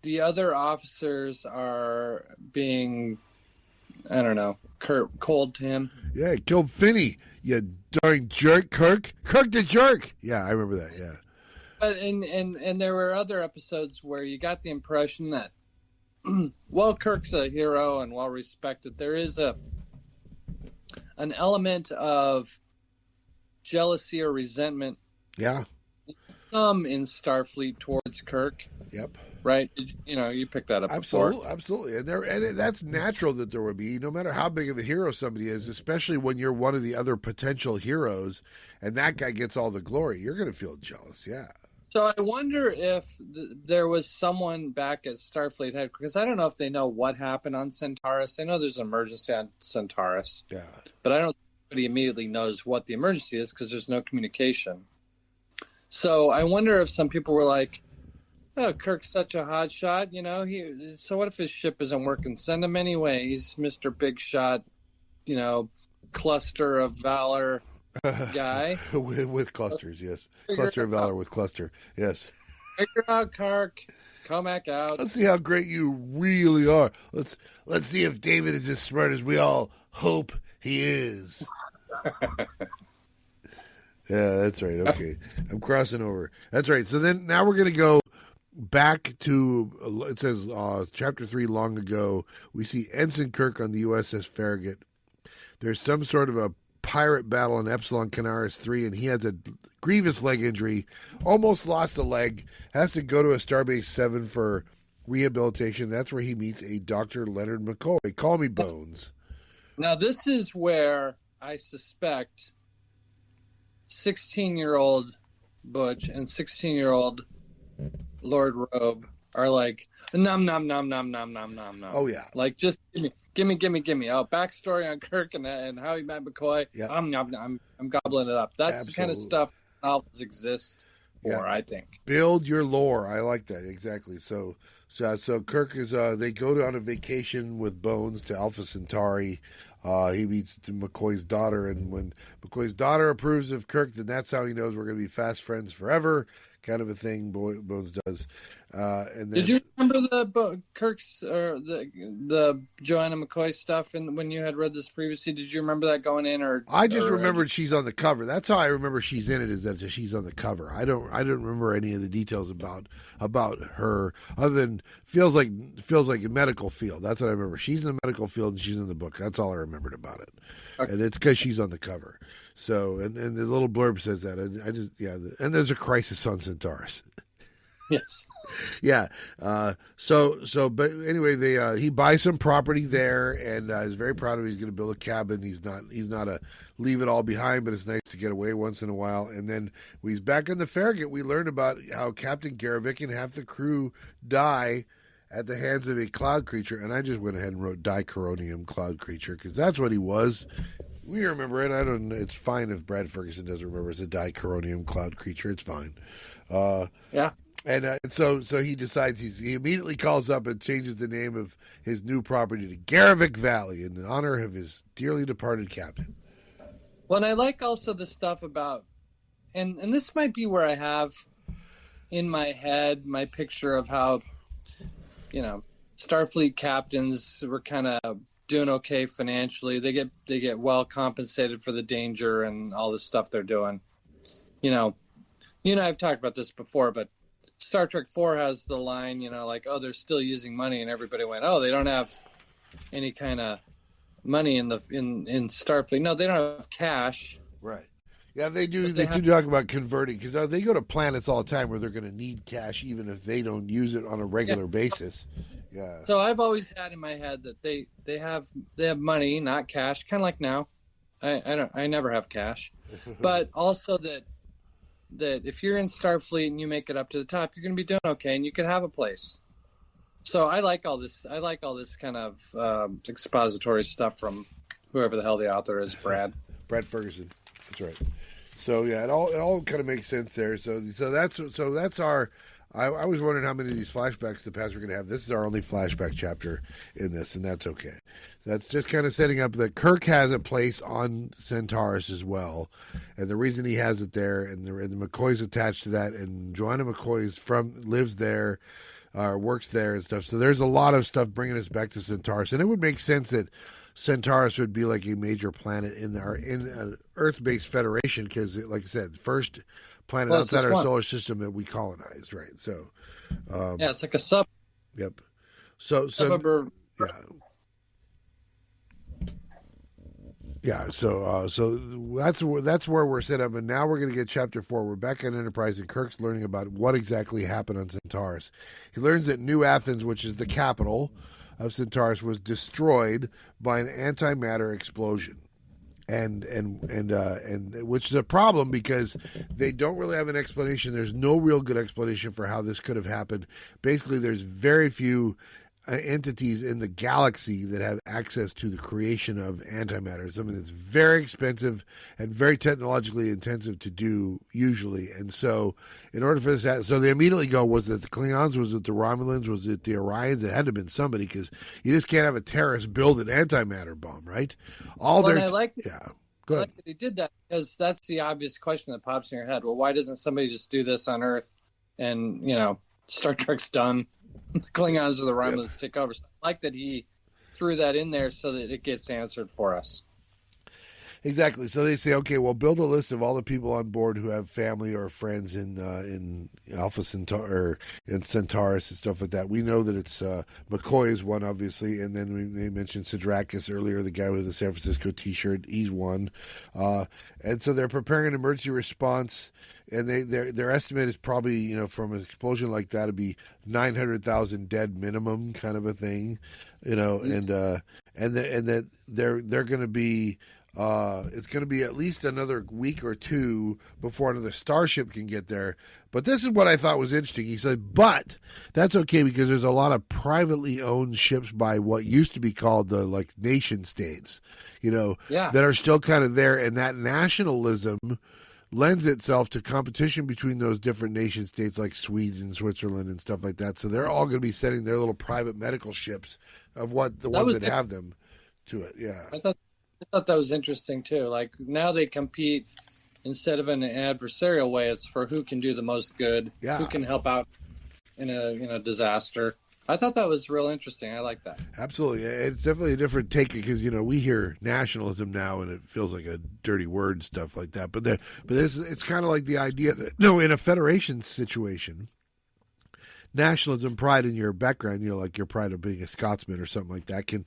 the other officers are being, I don't know, cold to him. Yeah, he killed Finney. You darn jerk, Kirk. Kirk the jerk. Yeah, I remember that. Yeah. But and there were other episodes where you got the impression that, well, Kirk's a hero and well respected. There is an element of jealousy or resentment. Yeah. Some in Starfleet towards Kirk. Yep. Right? You picked that up absolutely, before. Absolutely. And that's natural that there would be, no matter how big of a hero somebody is, especially when you're one of the other potential heroes and that guy gets all the glory, you're going to feel jealous, yeah. So I wonder if there was someone back at Starfleet headquarters, because I don't know if they know what happened on Centaurus. They know there's an emergency on Centaurus. Yeah. But I don't think anybody immediately knows what the emergency is because there's no communication. So I wonder if some people were like, oh, Kirk's such a hot shot, so what if his ship isn't working? Send him anyway. He's Mr. Big Shot, cluster of valor guy. with clusters, yes. Cluster of valor with cluster, yes. Figure out, Kirk. Come back out. Let's see how great you really are. Let's see if David is as smart as we all hope he is. Yeah, that's right. Okay. I'm crossing over. That's right. So then now we're going to go back to, it says, Chapter 3, long ago. We see Ensign Kirk on the USS Farragut. There's some sort of a pirate battle in Epsilon Canaris 3, and he has a grievous leg injury, almost lost a leg, has to go to a Starbase 7 for rehabilitation. That's where he meets a Dr. Leonard McCoy. Call me Bones. Now, this is where I suspect 16-year-old Butch and 16-year-old Lord Robe are like, nom, nom, nom, nom, nom, nom, nom, nom. Oh, yeah. Like, just give me. Oh, backstory on Kirk and how he met McCoy. Yep. I'm gobbling it up. That's the kind of stuff novels exist for, I think. Build your lore. I like that. Exactly. So Kirk is, they go on a vacation with Bones to Alpha Centauri. He meets McCoy's daughter, and when McCoy's daughter approves of Kirk, then that's how he knows we're going to be fast friends forever, kind of a thing. Bones does. And then, did you remember the Kirk's or the Joanna McCoy stuff? And when you had read this previously, did you remember that going in? Or I just remembered she's on the cover. That's how I remember she's in it. Is that she's on the cover? I don't remember any of the details about her other than feels like a medical field. That's what I remember. She's in the medical field and she's in the book. That's all I remembered about it. Okay. And it's because she's on the cover. So, and the little blurb says that. I just, and there's a crisis on Centaurus. Yes. Yeah. But anyway, he buys some property there and is very proud of it. He's going to build a cabin. He's not a leave it all behind, but it's nice to get away once in a while. And then when he's back on the Farragut, we learned about how Captain Garavik and half the crew die at the hands of a cloud creature. And I just went ahead and wrote dichoronium cloud creature because that's what he was. We remember it. It's fine if Brad Ferguson doesn't remember. It's a dichoronium cloud creature. It's fine. Yeah. And so he decides he immediately calls up and changes the name of his new property to Garavik Valley in honor of his dearly departed captain. Well, and I like also the stuff about, and this might be where I have in my head my picture of how, Starfleet captains were kind of doing okay financially. They get well compensated for the danger and all the stuff they're doing. I've talked about this before, but Star Trek 4 has the line, they're still using money, and everybody went, oh, they don't have any kind of money in Starfleet. No, they don't have cash. Right. Yeah, they do. They do talk about converting because they go to planets all the time where they're going to need cash, even if they don't use it on a regular basis. Yeah. So I've always had in my head that they have money, not cash, kind of like now. I never have cash, but also that if you're in Starfleet and you make it up to the top, you're going to be doing okay, and you can have a place. So I like all this. I like all this kind of expository stuff from whoever the hell the author is, Brad Ferguson. That's right. So yeah, it all kind of makes sense there. So that's our. I was wondering how many of these flashbacks the past we're going to have. This is our only flashback chapter in this, and that's okay. That's just kind of setting up that Kirk has a place on Centaurus as well, and the reason he has it there, and the McCoy's attached to that, and Joanna McCoy lives there, works there and stuff. So there's a lot of stuff bringing us back to Centaurus, and it would make sense that Centaurus would be like a major planet in an Earth-based federation because, like I said, first planet outside our solar system that we colonized, right? So, it's like a sub. Yep. So yeah. So that's where we're set up, and now we're going to get Chapter 4. We're back on Enterprise, and Kirk's learning about what exactly happened on Centaurus. He learns that New Athens, which is the capital of Centaurus, was destroyed by an antimatter explosion. And which is a problem because they don't really have an explanation. There's no real good explanation for how this could have happened. Basically, there's very few entities in the galaxy that have access to the creation of antimatter, something that's very expensive and very technologically intensive to do usually. And so in order for this, so they immediately go, was it the Klingons, was it the Romulans, was it the Orions? It had to have been somebody because you just can't have a terrorist build an antimatter bomb, right? Go ahead. I like that he did that because that's the obvious question that pops in your head. Well, why doesn't somebody just do this on Earth and, Star Trek's done? The Klingons or the Romulans take over. So I like that he threw that in there so that it gets answered for us. Exactly. So they say, okay, well, build a list of all the people on board who have family or friends in Alpha Centauri or in Centaurus and stuff like that. We know that it's McCoy is one, obviously, and then they mentioned Sidrakis earlier, the guy with the San Francisco T-shirt. He's one, and so they're preparing an emergency response. And their estimate is probably, from an explosion like that, it'd be 900,000 dead minimum, kind of a thing, and that they're going to be. It's going to be at least another week or two before another starship can get there. But this is what I thought was interesting. He said, but that's okay because there's a lot of privately owned ships by what used to be called the nation states, that are still kind of there, and that nationalism lends itself to competition between those different nation states like Sweden, Switzerland, and stuff like that. So they're all going to be sending their little private medical ships of ones that have them to it. Yeah, I thought that was interesting too. Like now they compete instead of in an adversarial way. It's for who can do the most good, who can help out in a disaster. I thought that was real interesting. I like that. Absolutely. It's definitely a different take because, we hear nationalism now and it feels like a dirty word, stuff like that. But it's kind of like the idea that, in a federation situation, nationalism, pride in your background, like your pride of being a Scotsman or something like that, can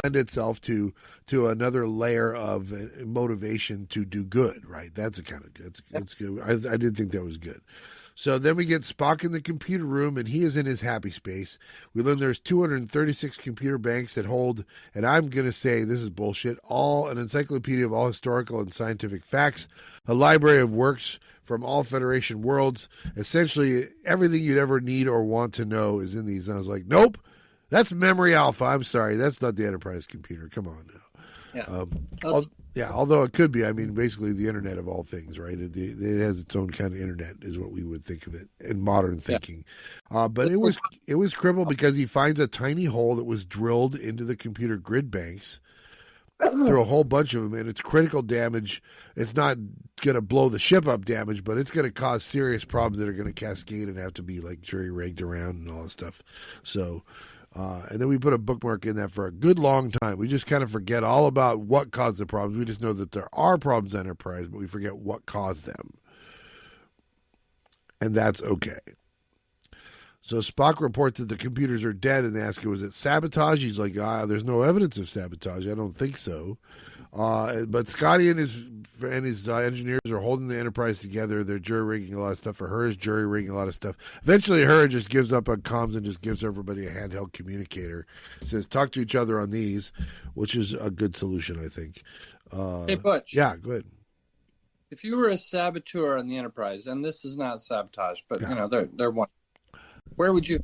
lend itself to another layer of motivation to do good, right? That's that's good. I did think that was good. So then we get Spock in the computer room, and he is in his happy space. We learn there's 236 computer banks that hold, and I'm going to say this is bullshit, an encyclopedia of all historical and scientific facts, a library of works from all Federation worlds. Essentially, everything you'd ever need or want to know is in these. And I was like, nope, that's Memory Alpha. I'm sorry, that's not the Enterprise computer. Come on now. Although it could be. I mean, basically the Internet of all things, right? It has its own kind of Internet, is what we would think of it in modern thinking. But it was crippled because he finds a tiny hole that was drilled into the computer grid banks through a whole bunch of them, and it's critical damage. It's not going to blow the ship up damage, but it's going to cause serious problems that are going to cascade and have to be like jury-rigged around and all that stuff. So. And then we put a bookmark in that for a good long time. We just kind of forget all about what caused the problems. We just know that there are problems in Enterprise, but we forget what caused them. And that's okay. So Spock reports that the computers are dead, and they ask him, was it sabotage? He's like, there's no evidence of sabotage. I don't think so. But Scotty and his engineers are holding the Enterprise together. They're jury-rigging a lot of stuff. For her is jury-rigging a lot of stuff. Eventually, her just gives up on comms and just gives everybody a handheld communicator. Says, talk to each other on these, which is a good solution, I think. Hey, Butch. Yeah, good. If you were a saboteur on the Enterprise, and this is not sabotage, but, they're one. Where would you...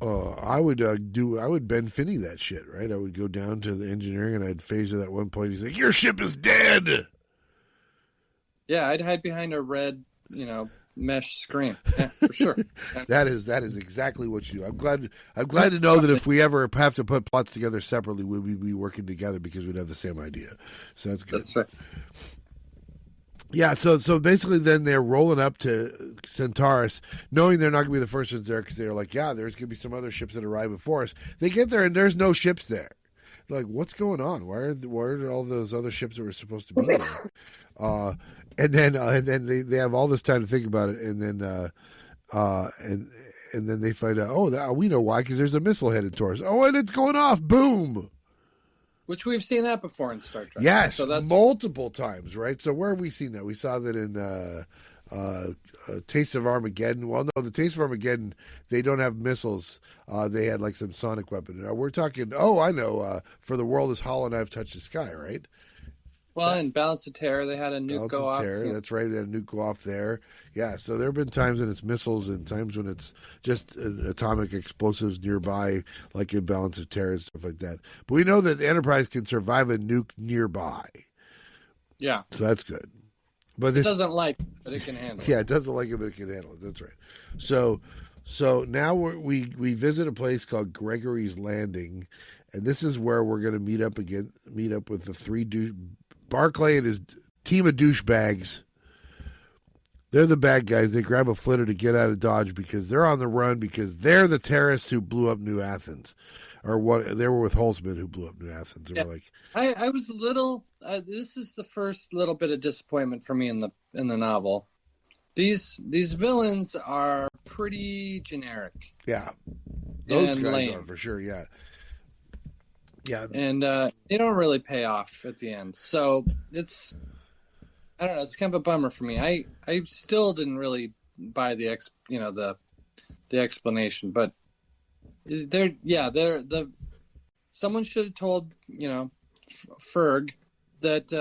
I would Ben Finney that shit, right? I would go down to the engineering and I'd phase it at one point. He's like, your ship is dead. Yeah, I'd hide behind a red, mesh screen. Yeah, for sure. that is exactly what you do. I'm glad to know that if we ever have to put plots together separately, we'd be working together because we'd have the same idea. So that's good. That's right. Yeah, so basically then they're rolling up to Centaurus, knowing they're not going to be the first ones there because they're like, yeah, there's going to be some other ships that arrive before us. They get there and there's no ships there. They're like, what's going on? Why are all those other ships that were supposed to be there? And then they have all this time to think about it, and then they find out, we know why, because there's a missile headed towards us. Oh, and it's going off. Boom. Which we've seen that before in Star Trek. Yes, so that's multiple times, right? So where have we seen that? We saw that in Taste of Armageddon. Well, no, the Taste of Armageddon, they don't have missiles. They had like some sonic weapon. We're talking, I know, For the World is Hollow and I've Touched the Sky, right? Well, in Balance of Terror, they had a nuke go off. That's right, they had a nuke go off there. Yeah, so there have been times when it's missiles and times when it's just atomic explosives nearby, like in Balance of Terror and stuff like that. But we know that the Enterprise can survive a nuke nearby. Yeah. So that's good. But it doesn't like it, but it can handle it. Yeah, it doesn't like it, but it can handle it. That's right. So now we visit a place called Gregory's Landing, and this is where we're going to meet up with the three Barclay and his team of douchebags. They're the bad guys. They grab a flitter to get out of Dodge because they're on the run because they're the terrorists who blew up New Athens. Or what? They were with Holzman who blew up New Athens. Yeah. I was a little. This is the first little bit of disappointment for me in the novel. These villains are pretty generic. Yeah, those guys lame. are for sure. Yeah. Yeah, and they don't really pay off at the end. So I don't know. It's kind of a bummer for me. I still didn't really buy the explanation, but someone should have told Ferg that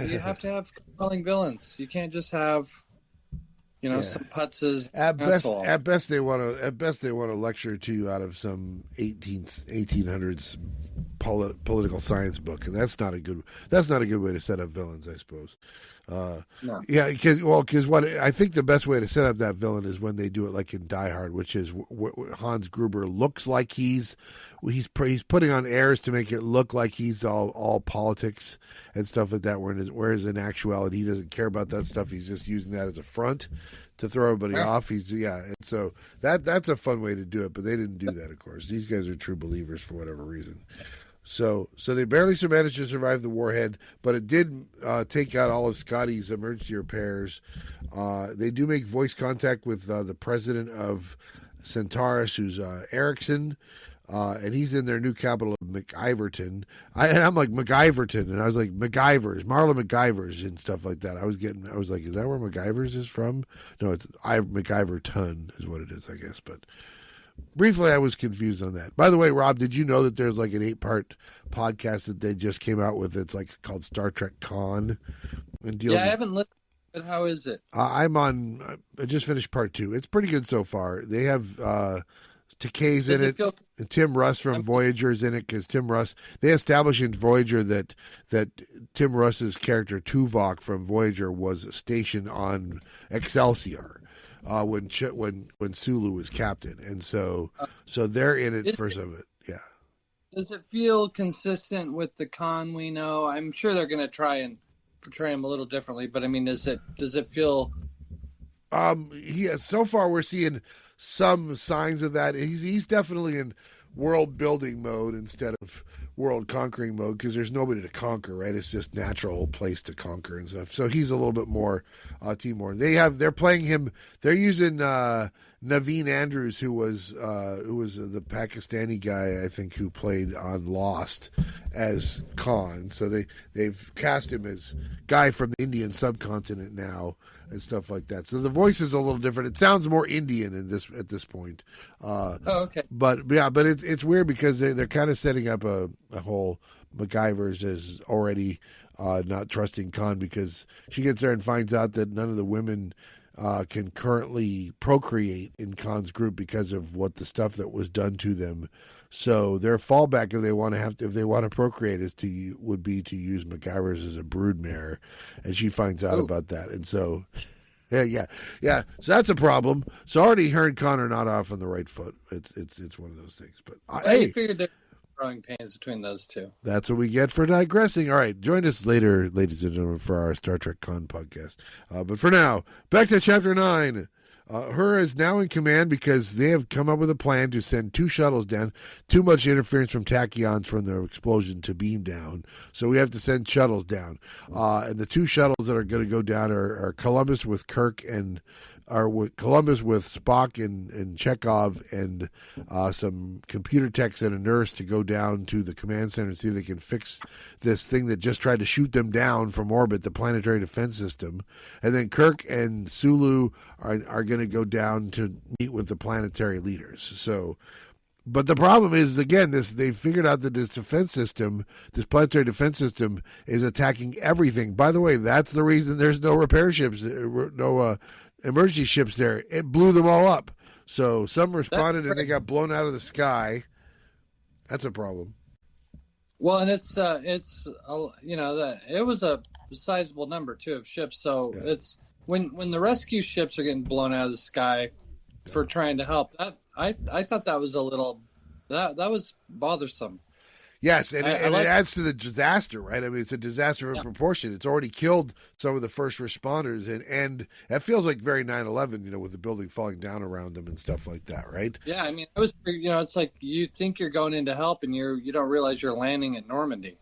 you have to have compelling villains. You can't just have some putzes. At best they want to lecture to you out of some 1800s political science book, and that's not a good way to set up villains, I suppose. No. Yeah, because what I think the best way to set up that villain is when they do it like in Die Hard, which is Hans Gruber looks like he's putting on airs to make it look like he's all politics and stuff like that. Whereas in actuality, he doesn't care about that stuff. He's just using that as a front to throw everybody off. And so that's a fun way to do it. But they didn't do that, of course. These guys are true believers for whatever reason. So they barely managed to survive the warhead, but it did take out all of Scotty's emergency repairs. They do make voice contact with the president of Centaurus, who's Erickson, and he's in their new capital of McIverton. And I'm like, McIverton, and I was like, MacGyvers, Marla MacGyvers, and stuff like that. I was like, is that where MacGyvers is from? No, it's McIverton is what it is, I guess, but. Briefly, I was confused on that. By the way, Rob, did you know that there's like an 8-part podcast that they just came out with? It's like called Star Trek Con. Yeah, I haven't listened, but how is it? I just finished part 2. It's pretty good so far. They have Takei's in it. And Tim Russ from Voyager is in it because Tim Russ, they established in Voyager that Tim Russ's character Tuvok from Voyager was stationed on Excelsior. When Sulu was captain, and so they're in it for some of it. Yeah. Does it feel consistent with the Khan we know? I'm sure they're going to try and portray him a little differently, but I mean, does it feel? So far we're seeing some signs of that. He's definitely in world building mode instead of world conquering mode because there's nobody to conquer, right? It's just natural place to conquer and stuff. So he's a little bit more Timor. They're playing him. They're using Naveen Andrews, who was the Pakistani guy, I think, who played on Lost as Khan. So they've cast him as guy from the Indian subcontinent now and stuff like that. So the voice is a little different. It sounds more Indian at this point. Okay. But it's weird because they're kind of setting up a whole MacGyver's as already not trusting Khan because she gets there and finds out that none of the women can currently procreate in Khan's group because of what the stuff that was done to them. So their fallback if they want to procreate would be to use MacGyver's as a broodmare, and she finds out about that, and so yeah. So that's a problem. So already her and Khan are not off on the right foot. It's one of those things. But I figured there were growing pains between those two. That's what we get for digressing. All right, join us later, ladies and gentlemen, for our Star Trek Con podcast. But for now, back to Chapter 9. Her is now in command because they have come up with a plan to send 2 shuttles down. Too much interference from tachyons from the explosion to beam down. So we have to send shuttles down. And the 2 shuttles that are going to go down are Columbus with Kirk and Columbus with Spock and Chekhov and some computer techs and a nurse to go down to the command center and see if they can fix this thing that just tried to shoot them down from orbit, the planetary defense system. And then Kirk and Sulu are going to go down to meet with the planetary leaders. So, but the problem is, again, they figured out that this defense system, this planetary defense system, is attacking everything. By the way, that's the reason there's no repair ships, no emergency ships there. It blew them all up. So some responded and they got blown out of the sky. That's a problem. Well, and it was a sizable number too of ships. So yeah. It's when the rescue ships are getting blown out of the sky for trying to help. That I thought that was a little that was bothersome. Yes, and it adds to the disaster, right? I mean, it's a disaster of proportion. It's already killed some of the first responders, and that feels like very 9/11, with the building falling down around them and stuff like that, right? Yeah, I mean, it was, it's like you think you're going in to help, and you don't realize you're landing at Normandy.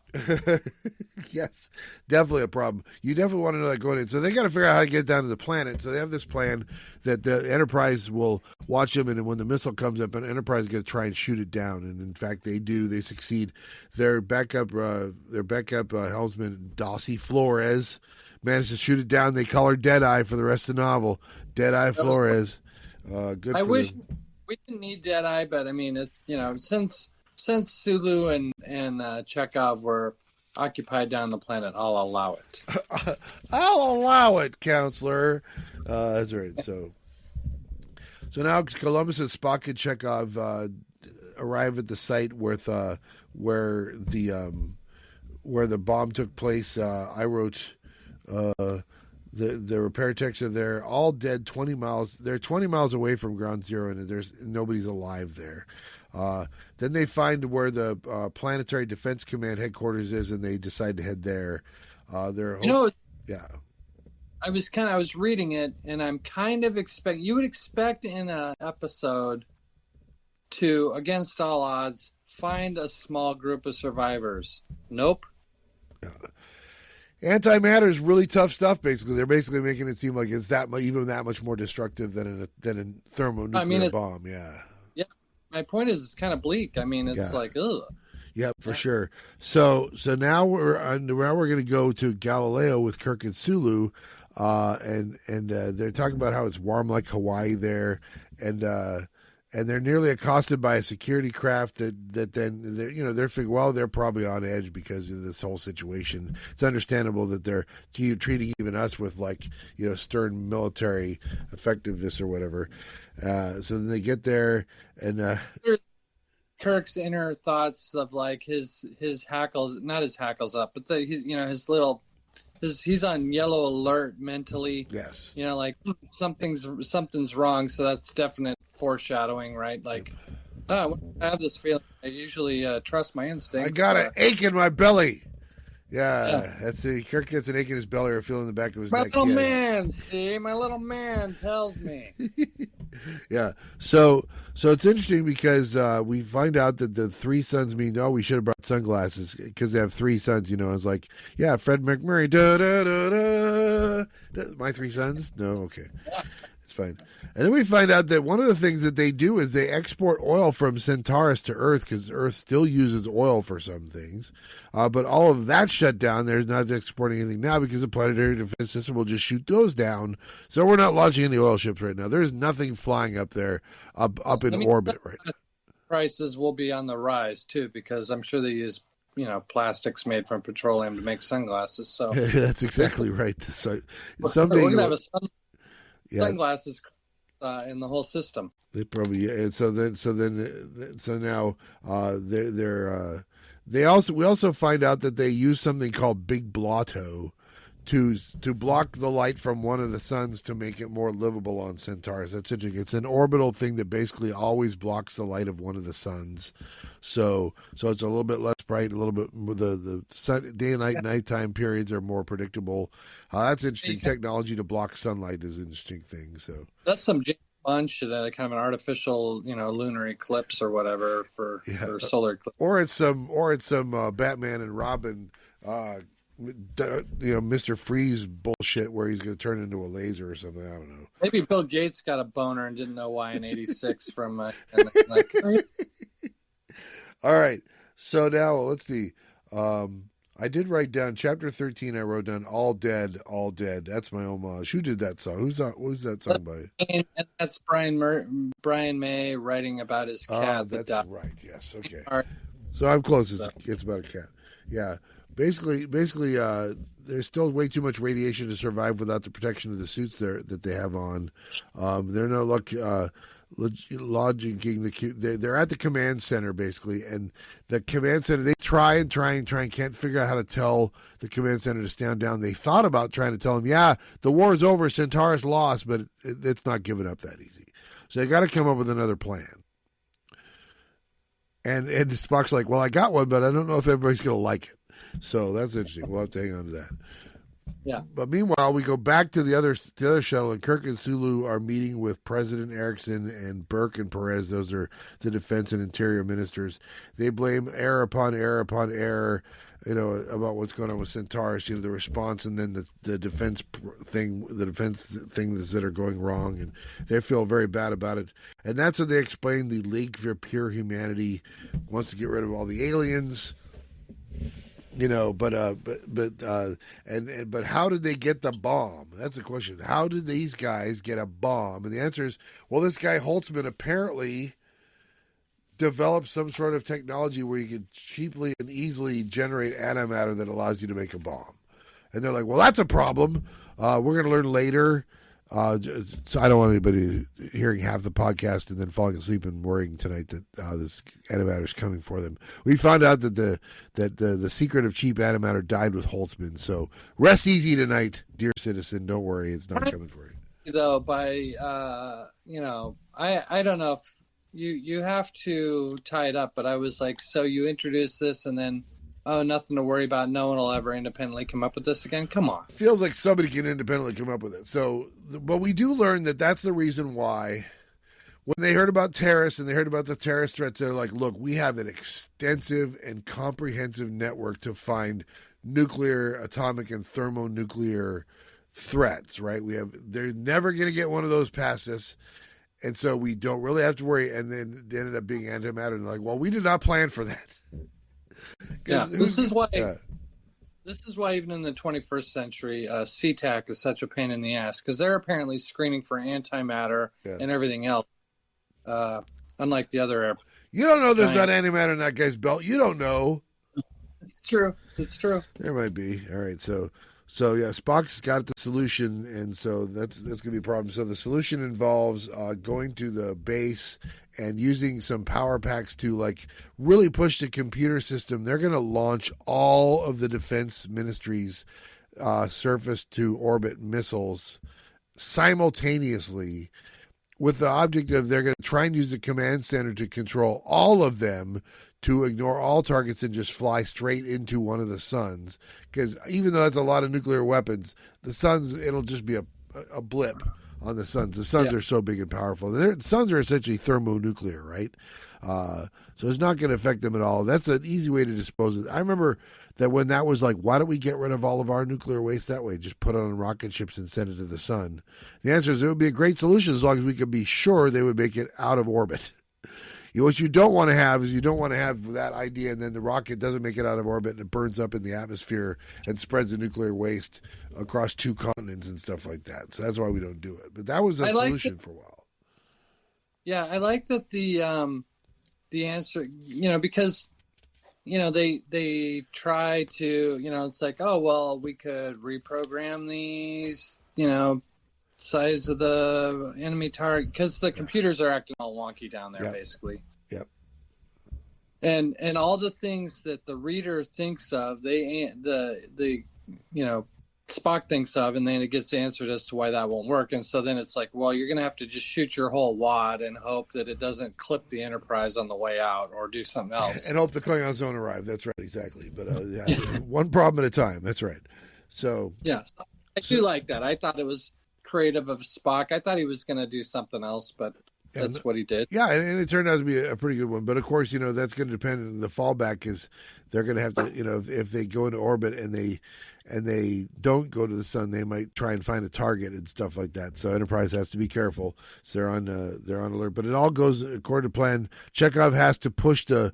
Yes, definitely a problem. You definitely want to know that going in. So they got to figure out how to get down to the planet. So they have this plan that the Enterprise will watch them, and when the missile comes up, an Enterprise is going to try and shoot it down. And in fact, they do. They succeed. Their backup helmsman Dossie Flores managed to shoot it down. They call her Deadeye for the rest of the novel. Deadeye Flores. Good. I wish we didn't need Deadeye, but I mean, since Sulu and Chekhov were occupied down the planet, I'll allow it. I'll allow it, counselor. That's right. So now Columbus and Spock and Chekhov arrive at the site where the bomb took place. I wrote the repair techs are there, all dead. 20 miles. They're 20 miles away from Ground Zero, and nobody's alive there. Then they find where the Planetary Defense Command headquarters is, and they decide to head there. Yeah. I was reading it, and I'm kind of you would expect in an episode to, against all odds, find a small group of survivors. Nope. Antimatter is really tough stuff. Basically, they're basically making it seem like it's even that much more destructive than a thermonuclear bomb. Yeah. Yeah. My point is, it's kind of bleak. I mean, it's like, ugh. Yeah, for sure. So now we're going to go to Galileo with Kirk and Sulu, and they're talking about how it's warm like Hawaii there, and they're nearly accosted by a security craft that then they're figuring, well, they're probably on edge because of this whole situation. It's understandable that they're treating even us with stern military effectiveness or whatever. So then they get there and. Kirk's inner thoughts of like his hackles, not his hackles up, but he's on yellow alert mentally. Yes. Like something's wrong. So that's definite foreshadowing, right? Like, I have this feeling. I usually trust my instincts. I got an ache in my belly. Yeah. That's it. Kirk gets an ache in his belly or a feeling in the back of his neck. My little man tells me. Yeah. So it's interesting because we find out that the three sons mean, we should have brought sunglasses because they have three sons. I was like, yeah, Fred McMurray. Da, da, da, da. My three sons? No, okay. It's fine. And then we find out that one of the things that they do is they export oil from Centaurus to Earth because Earth still uses oil for some things. But all of that shut down. They're not exporting anything now because the planetary defense system will just shoot those down. So we're not launching any oil ships right now. There's nothing flying up there, up in orbit right now. Prices will be on the rise too because I'm sure they use plastics made from petroleum to make sunglasses. So that's exactly right. So someday we're gonna have sunglasses in the whole system. They probably now we also find out that they use something called Big Blotto to block the light from one of the suns to make it more livable on Centaurus. That's interesting. It's an orbital thing that basically always blocks the light of one of the suns. So it's a little bit less bright, a little bit the sun, day and nighttime periods are more predictable. That's interesting. Technology to block sunlight is an interesting thing. So that's some James Bond shit, kind of an artificial, lunar eclipse or whatever for solar eclipse. Or it's some Batman and Robin. Mr. Freeze bullshit where he's going to turn into a laser or something. I don't know. Maybe Bill Gates got a boner and didn't know why in '86 from All right. So now let's see. I did write down chapter 13. I wrote down all dead. That's my homage. Who did that song? Who's that song by? And that's Brian May writing about his cat. That's right. Yes. Okay. So I'm close. It's about a cat. Yeah. Basically, there's still way too much radiation to survive without the protection of the suits that they have on. They're no luck lodging. They're at the command center basically, and the command center they try and can't figure out how to tell the command center to stand down. They thought about trying to tell them, yeah, the war is over, Centaurus lost, but it's not giving up that easy. So they got to come up with another plan. And Spock's like, well, I got one, but I don't know if everybody's going to like it. So that's interesting. We'll have to hang on to that. Yeah. But meanwhile, we go back to the other shuttle, and Kirk and Sulu are meeting with President Erickson and Burke and Perez. Those are the defense and interior ministers. They blame error upon error upon error, about what's going on with Centaurus. The response, and then the defense things that are going wrong, and they feel very bad about it. And that's when they explain the League for Pure Humanity wants to get rid of all the aliens. But how did they get the bomb? That's the question. How did these guys get a bomb? And the answer is, well, this guy Holtzman apparently developed some sort of technology where you could cheaply and easily generate antimatter that allows you to make a bomb. And they're like, well, that's a problem. We're going to learn later. So I don't want anybody hearing half the podcast and then falling asleep and worrying tonight that this antimatter is coming for them. We found out that the secret of cheap antimatter died with Holtzman. So rest easy tonight, dear citizen. Don't worry, it's not coming for you. Though I don't know if you have to tie it up, but I was like, so you introduce this and then. Oh, nothing to worry about. No one will ever independently come up with this again. Come on. Feels like somebody can independently come up with it. So, but we do learn that that's the reason why when they heard about terrorists and they heard about the terrorist threats, they're like, look, we have an extensive and comprehensive network to find nuclear, atomic, and thermonuclear threats, right? They're never going to get one of those past us. And so we don't really have to worry. And then it ended up being antimatter. And like, well, we did not plan for that. Yeah, this is why even in the 21st century, CTAC is such a pain in the ass, because they're apparently screening for antimatter and everything else, unlike the other. You don't know there's not antimatter in that guy's belt. You don't know. It's true. It's true. There might be. All right, so yeah, Spock's got the solution, and so that's going to be a problem. So the solution involves going to the base and using some power packs to like really push the computer system. They're going to launch all of the defense ministry's surface to orbit missiles simultaneously, with the object of they're going to try and use the command center to control all of them, to ignore all targets and just fly straight into one of the suns. Because even though that's a lot of nuclear weapons, the suns, it'll just be a blip on the suns. The suns are so big and powerful. The suns are essentially thermonuclear, right? So it's not going to affect them at all. That's an easy way to dispose of it. I remember that when that was like, why don't we get rid of all of our nuclear waste that way? Just put it on rocket ships and send it to the sun. The answer is it would be a great solution as long as we could be sure they would make it out of orbit. What you don't want to have is that idea, and then the rocket doesn't make it out of orbit and it burns up in the atmosphere and spreads the nuclear waste across 2 continents and stuff like that. So that's why we don't do it. But that was a solution for a while. Yeah, I like that the answer, because they try to, it's like, oh well, we could reprogram these, size of the enemy target, because the computers are acting all wonky down there, basically. Yep. And all the things that the reader thinks of, Spock thinks of, and then it gets answered as to why that won't work. And so then it's like, well, you're going to have to just shoot your whole wad and hope that it doesn't clip the Enterprise on the way out or do something else. And hope the Klingons don't arrive. That's right, exactly. But one problem at a time. That's right. So yes, I do like that. I thought it was creative of Spock. I thought he was going to do something else, but that's what he did. Yeah, and it turned out to be a pretty good one. But of course, that's going to depend. The fallback is they're going to have to, if they go into orbit and they don't go to the sun, they might try and find a target and stuff like that. So Enterprise has to be careful. So they're on alert. But it all goes according to plan. Chekhov has to push the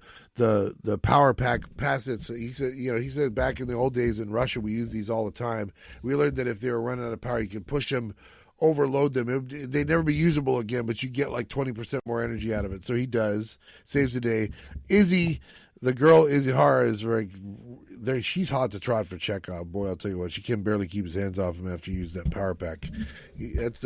power pack past it. So he said back in the old days in Russia we used these all the time. We learned that if they were running out of power, you could push them, overload them. They'd never be usable again, but you get like 20% more energy out of it. So he does, saves the day. The girl Izihara is she's hot to trot for Chekhov. Boy, I'll tell you what, she can barely keep his hands off him after you use that power pack. That's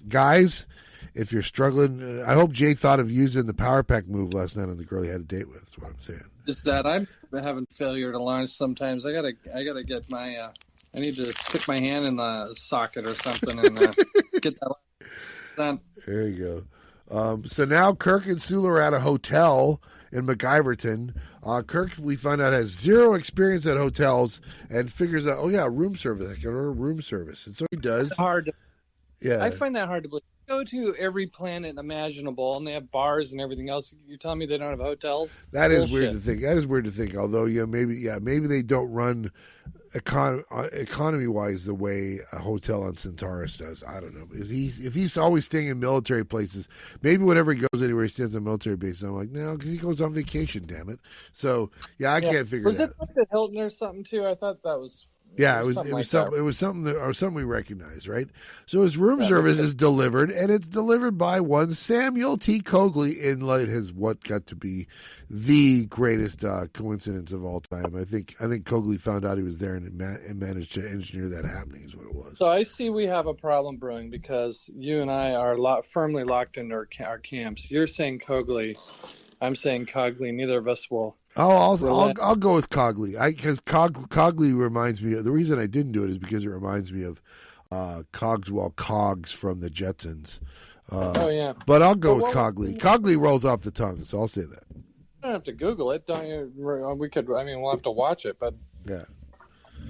guys, if you're struggling, I hope Jay thought of using the power pack move last night on the girl he had a date with. That's what I'm saying. Is that I'm having failure to launch sometimes. I gotta get my I need to stick my hand in the socket or something and get that done. There you go. So now Kirk and Sulu are at a hotel in MacGyverton. Kirk, we find out, has zero experience at hotels and figures out, room service. I can order room service. And so he does. It's hard. I find that hard to believe. Go to every planet imaginable, and they have bars and everything else. You're telling me they don't have hotels? That is weird to think. Although, maybe they don't run economy-wise the way a hotel on Centaurus does. I don't know. If he's always staying in military places, maybe whenever he goes anywhere, he stays on military bases. I'm like, no, because he goes on vacation. Damn it. So I can't figure. Was it it like the Hilton or something too? I thought that was. Yeah, it was something we recognized, right? So his room service is delivered, and it's delivered by one Samuel T. Cogley in his what got to be the greatest coincidence of all time. I think Cogley found out he was there and managed to engineer that happening. Is what it was. So I see we have a problem brewing because you and I are firmly locked into our camps. You're saying Cogley, I'm saying Cogley. Neither of us will. I'll go with Cogley. Because Cogley reminds me. The reason I didn't do it is because it reminds me of Cogs from the Jetsons. But I'll go with Cogley. Cogley rolls off the tongue, so I'll say that. You don't have to Google it, don't you? We could. I mean, we'll have to watch it, but yeah.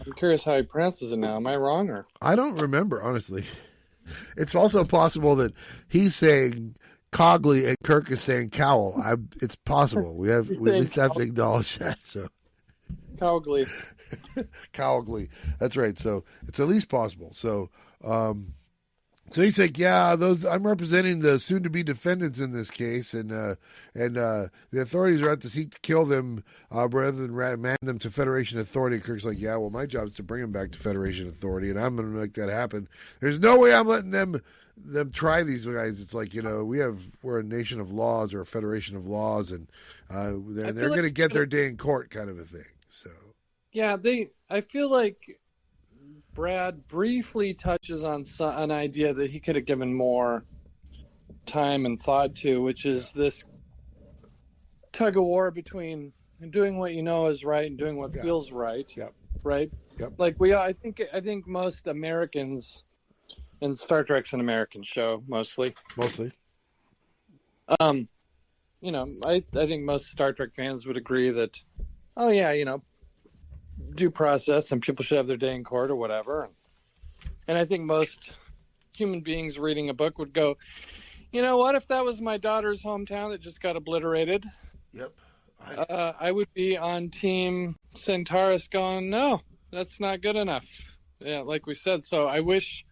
I'm curious how he pronounces it now. Am I wrong or? I don't remember, honestly. It's also possible that he's saying Cogley, and Kirk is saying Cowell. It's possible. We at least have to acknowledge that. So Cowgly. Cowgley. That's right. So it's at least possible. So so he's like, yeah, I'm representing the soon-to-be defendants in this case, and the authorities are out to seek to kill them rather than remand them to Federation authority. Kirk's like, yeah, well, my job is to bring them back to Federation authority, and I'm going to make that happen. There's no way I'm letting them try these guys. It's like, we're a nation of laws or a federation of laws, and they're going to get their day in court, kind of a thing. So yeah, I feel like Brad briefly touches on an idea that he could have given more time and thought to, which is this tug of war between doing what you know is right and doing what feels right. Yep. Right. Yep. Like I think most Americans, and Star Trek's an American show mostly. I think most Star Trek fans would agree that, oh yeah, due process and people should have their day in court or whatever. And I think most human beings reading a book would go, what if that was my daughter's hometown that just got obliterated? Yep. I would be on team Centaurus going, no, that's not good enough. Yeah, like we said. So I wish,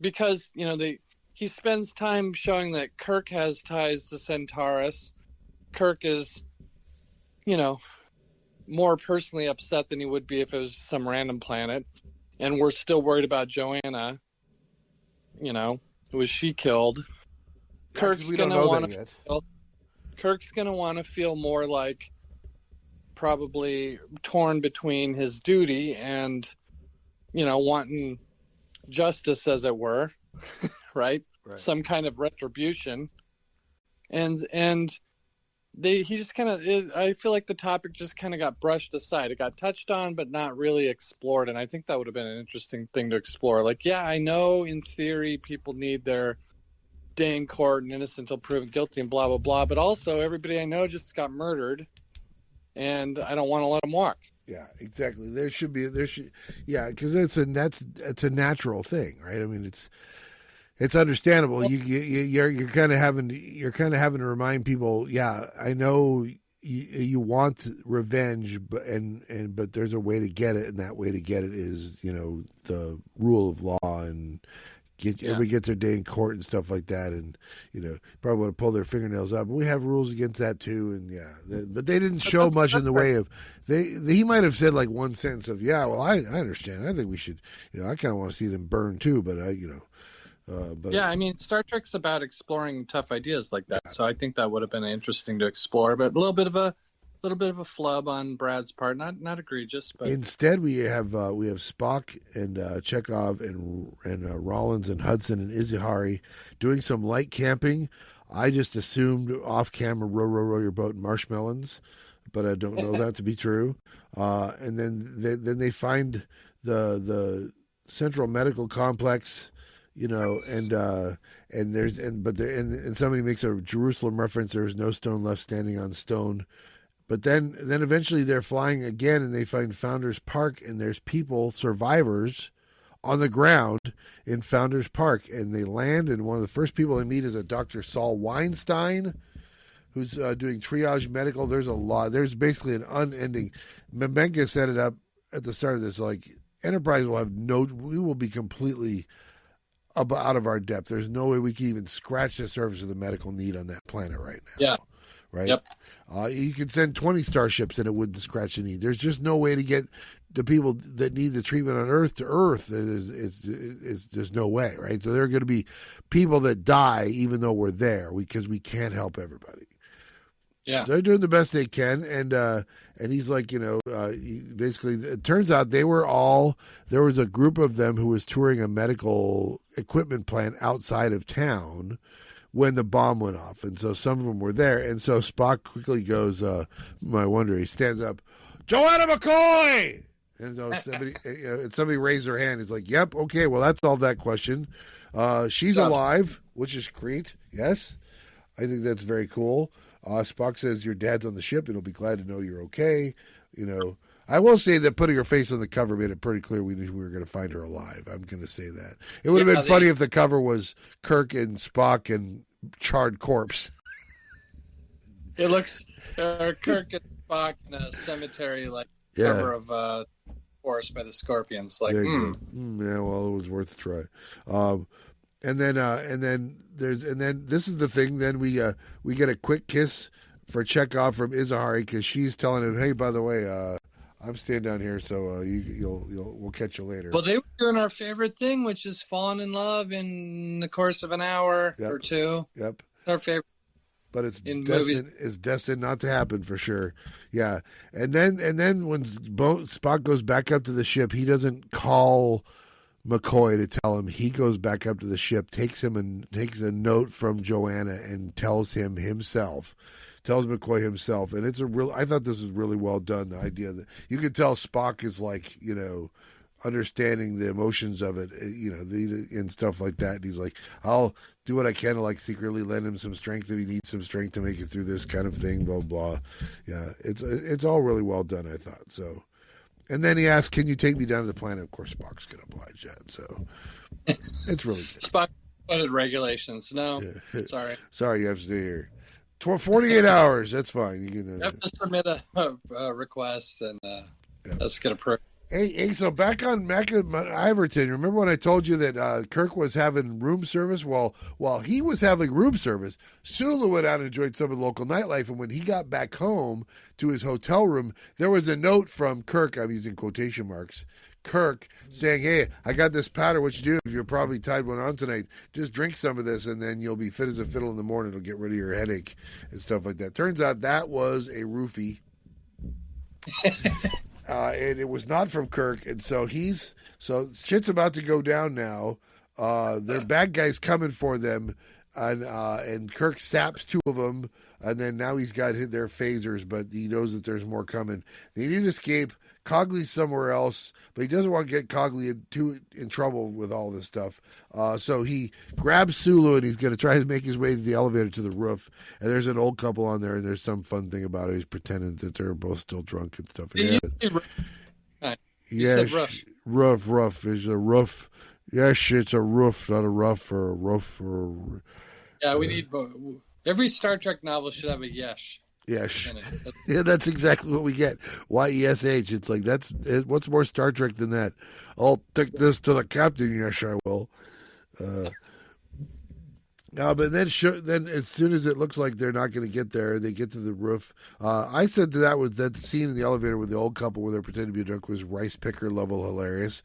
because, he spends time showing that Kirk has ties to Centaurus. Kirk is, more personally upset than he would be if it was some random planet. And we're still worried about Joanna. Was she killed? Yeah, Kirk's going to want to feel more like probably torn between his duty and, wanting justice, as it were, right? Some kind of retribution. And he just kind of, I feel like the topic just kind of got brushed aside. It got touched on, but not really explored. And I think that would have been an interesting thing to explore. Like, yeah, I know in theory people need their day in court and innocent until proven guilty and blah, blah, blah. But also everybody I know just got murdered and I don't want to let them walk. Yeah, exactly. Because it's a natural thing, right? I mean, it's understandable. You're kind of having to remind people. Yeah, I know you want revenge, but there's a way to get it, and that way to get it is the rule of law, and everybody gets their day in court and stuff like that, and probably want to pull their fingernails out. But we have rules against that too, and but they didn't show much in the way of he might have said like one sentence of I understand. I think we should I kind of want to see them burn too, but I mean, Star Trek's about exploring tough ideas like that, so I think that would have been interesting to explore. But a little bit of a flub on Brad's part, not egregious. But instead, we have Spock and Chekhov and Rollins and Hudson and Izahari doing some light camping. I just assumed off camera, row your boat and marshmallows, but I don't know that to be true. And then they find the Central Medical Complex. And somebody makes a Jerusalem reference. There is no stone left standing on stone. But then eventually they're flying again, and they find Founders Park, and there's survivors, on the ground in Founders Park, and they land. And one of the first people they meet is a Dr. Saul Weinstein, who's doing triage medical. There's basically an unending. Mbenga set it up at the start of this, like Enterprise we will be completely out of our depth. There's no way we can even scratch the surface of the medical need on that planet right now. Yeah. Right? Yep. You could send 20 starships and it wouldn't scratch the need. There's just no way to get the people that need the treatment on Earth to Earth. There's no way, right? So there are going to be people that die even though we're there because we can't help everybody. Yeah. So they're doing the best they can, and he's like, basically, it turns out there was a group of them who was touring a medical equipment plant outside of town when the bomb went off, and so some of them were there, and so Spock quickly goes, I wonder, he stands up, Joanna McCoy! And so somebody raised their hand. He's like, yep, okay, well, that solved that question. She's alive, which is great, yes. I think that's very cool. Spock says, your dad's on the ship, and he'll be glad to know you're okay. I will say that putting her face on the cover made it pretty clear we knew we were going to find her alive. I'm going to say that. It would have been funny if the cover was Kirk and Spock and charred corpse. It looks Kirk and Spock in a cemetery, like cover of Forest by the Scorpions. Like, yeah, well, it was worth a try. And then this is the thing. Then we get a quick kiss for Chekhov from Izahari because she's telling him, "Hey, by the way, I'm staying down here, so we'll catch you later." Well, they were doing our favorite thing, which is falling in love in the course of an hour or two. Yep. Our favorite. But it's destined not to happen for sure. Yeah. And then when Spock goes back up to the ship, he doesn't call McCoy to tell him. He goes back up to the ship, takes a note from Joanna and tells McCoy himself. And I thought this was really well done. The idea that you could tell Spock is like, understanding the emotions of it, and stuff like that. And he's like, I'll do what I can to like secretly lend him some strength if he needs some strength to make it through this kind of thing, blah, blah. Yeah. It's all really well done, I thought. So, and then he asked, can you take me down to the planet? Of course, Spock's going to oblige that. So it's really good. Spock wanted regulations. No, sorry, you have to stay here. 48 hours. That's fine. You have to submit a request, and let's get approved. Hey, so back on Iverton, remember when I told you that Kirk was having room service? Well, while he was having room service, Sulu went out and enjoyed some of the local nightlife, and when he got back home to his hotel room, there was a note from Kirk, I'm using quotation marks, Kirk, saying, hey, I got this powder, what you do if you're probably tied one on tonight, just drink some of this, and then you'll be fit as a fiddle in the morning. It'll get rid of your headache and stuff like that. Turns out that was a roofie. And it was not from Kirk, and so shit's about to go down now. Their bad guys coming for them, and Kirk saps two of them, and then now he's got their phasers, but he knows that there's more coming. They need to escape. Cogley's somewhere else, but he doesn't want to get Cogley in trouble with all this stuff. So he grabs Sulu, and he's going to try to make his way to the elevator to the roof. And there's an old couple on there, and there's some fun thing about it. He's pretending that they're both still drunk and stuff. Roof. Is a roof. Yes, it's a roof, not a rough or a roof. Yeah, we need every Star Trek novel should have a yesh. Yes. Yeah, that's exactly what we get. Y-E-S-H. It's like, what's more Star Trek than that? I'll take this to the captain. Yes, I will. But then as soon as it looks like they're not going to get there, they get to the roof. I said that scene in the elevator with the old couple where they're pretending to be drunk was rice picker level hilarious.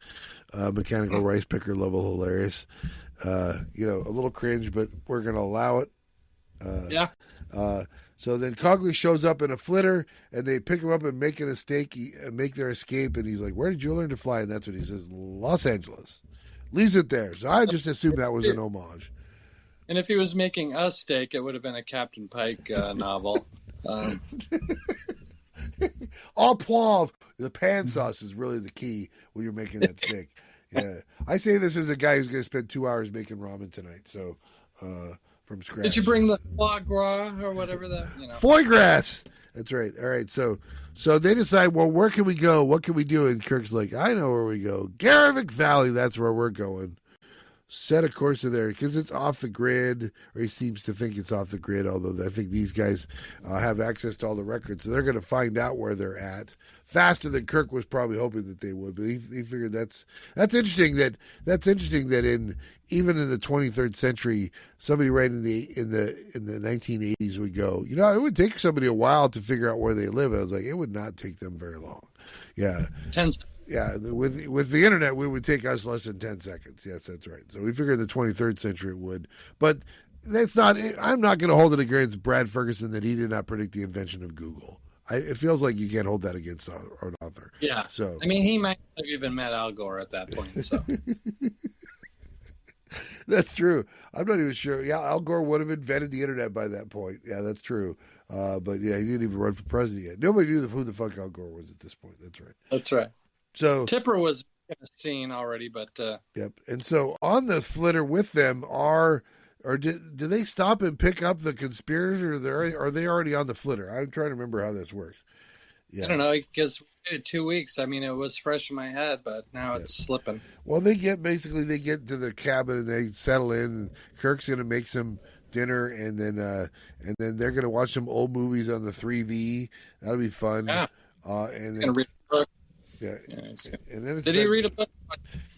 Mechanical rice picker level hilarious. A little cringe, but we're going to allow it. So then Cogley shows up in a flitter, and they pick him up and make their escape. And he's like, "Where did you learn to fly?" And that's what he says, "Los Angeles." Leaves it there. So I just assumed that was an homage. And if he was making a steak, it would have been a Captain Pike novel. Au poivre. The pan sauce is really the key when you're making that steak. Yeah, I say this as a guy who's going to spend 2 hours making ramen tonight. So. From scratch. Did you bring the foie gras or whatever that, Foie gras. That's right. All right. So they decide, well, where can we go? What can we do? And Kirk's like, I know where we go. Garrivick Valley. That's where we're going. Set a course to there because it's off the grid, or he seems to think it's off the grid, although I think these guys have access to all the records. So they're going to find out where they're at faster than Kirk was probably hoping that they would. But he figured that's interesting that even in the 23rd century, somebody right in the 1980s would go, it would take somebody a while to figure out where they live. And I was like, it would not take them very long. Yeah. 10 seconds. Yeah, with the internet, it would take us less than 10 seconds. Yes, that's right. So we figured in the 23rd century it would. But that's not. I'm not going to hold it against Brad Ferguson that he did not predict the invention of Google. It feels like you can't hold that against an author. Yeah. So he might have even met Al Gore at that point. So that's true. I'm not even sure. Yeah, Al Gore would have invented the internet by that point. Yeah, that's true. But yeah, he didn't even run for president yet. Nobody knew who the fuck Al Gore was at this point. That's right. That's right. So Tipper was in the scene already, but yep. And so on the flitter with them do they stop and pick up the conspirators, or are they already on the flitter? I'm trying to remember how this works. Yeah. I don't know, because 2 weeks. I mean, it was fresh in my head, but now it's slipping. Well, they get to the cabin and they settle in. And Kirk's going to make some dinner, and then they're gonna watch some old movies on the 3V. That'll be fun. Yeah. And He's then gonna read a book. yeah, and then Did he read a book?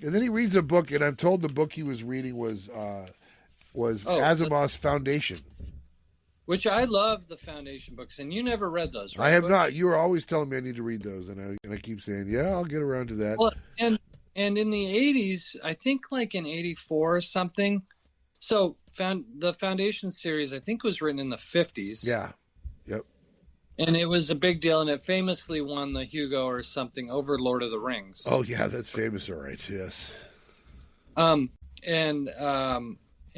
And then he reads a book, and I'm told the book he was reading was Asimov's Foundation. Which I love the Foundation books, and you never read those, right? I have not. You were always telling me I need to read those, and I keep saying, yeah, I'll get around to that. Well, and in the 80s, I think like in 84 or something. So the Foundation series, I think, was written in the 50s. Yeah. Yep. And it was a big deal, and it famously won the Hugo or something over Lord of the Rings. Oh yeah, that's famous, all right. Yes.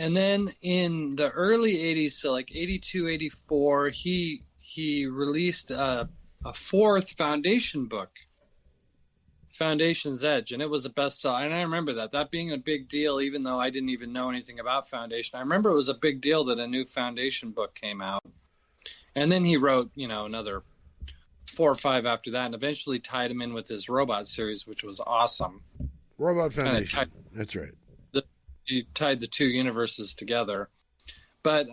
And then in the early 80s, so like 82, 84, he released a fourth Foundation book, Foundation's Edge, and it was a bestseller. And I remember that being a big deal, even though I didn't even know anything about Foundation. I remember it was a big deal that a new Foundation book came out. And then he wrote, another 4 or 5 after that, and eventually tied him in with his robot series, which was awesome. Robot Foundation. That's right. He tied the two universes together. But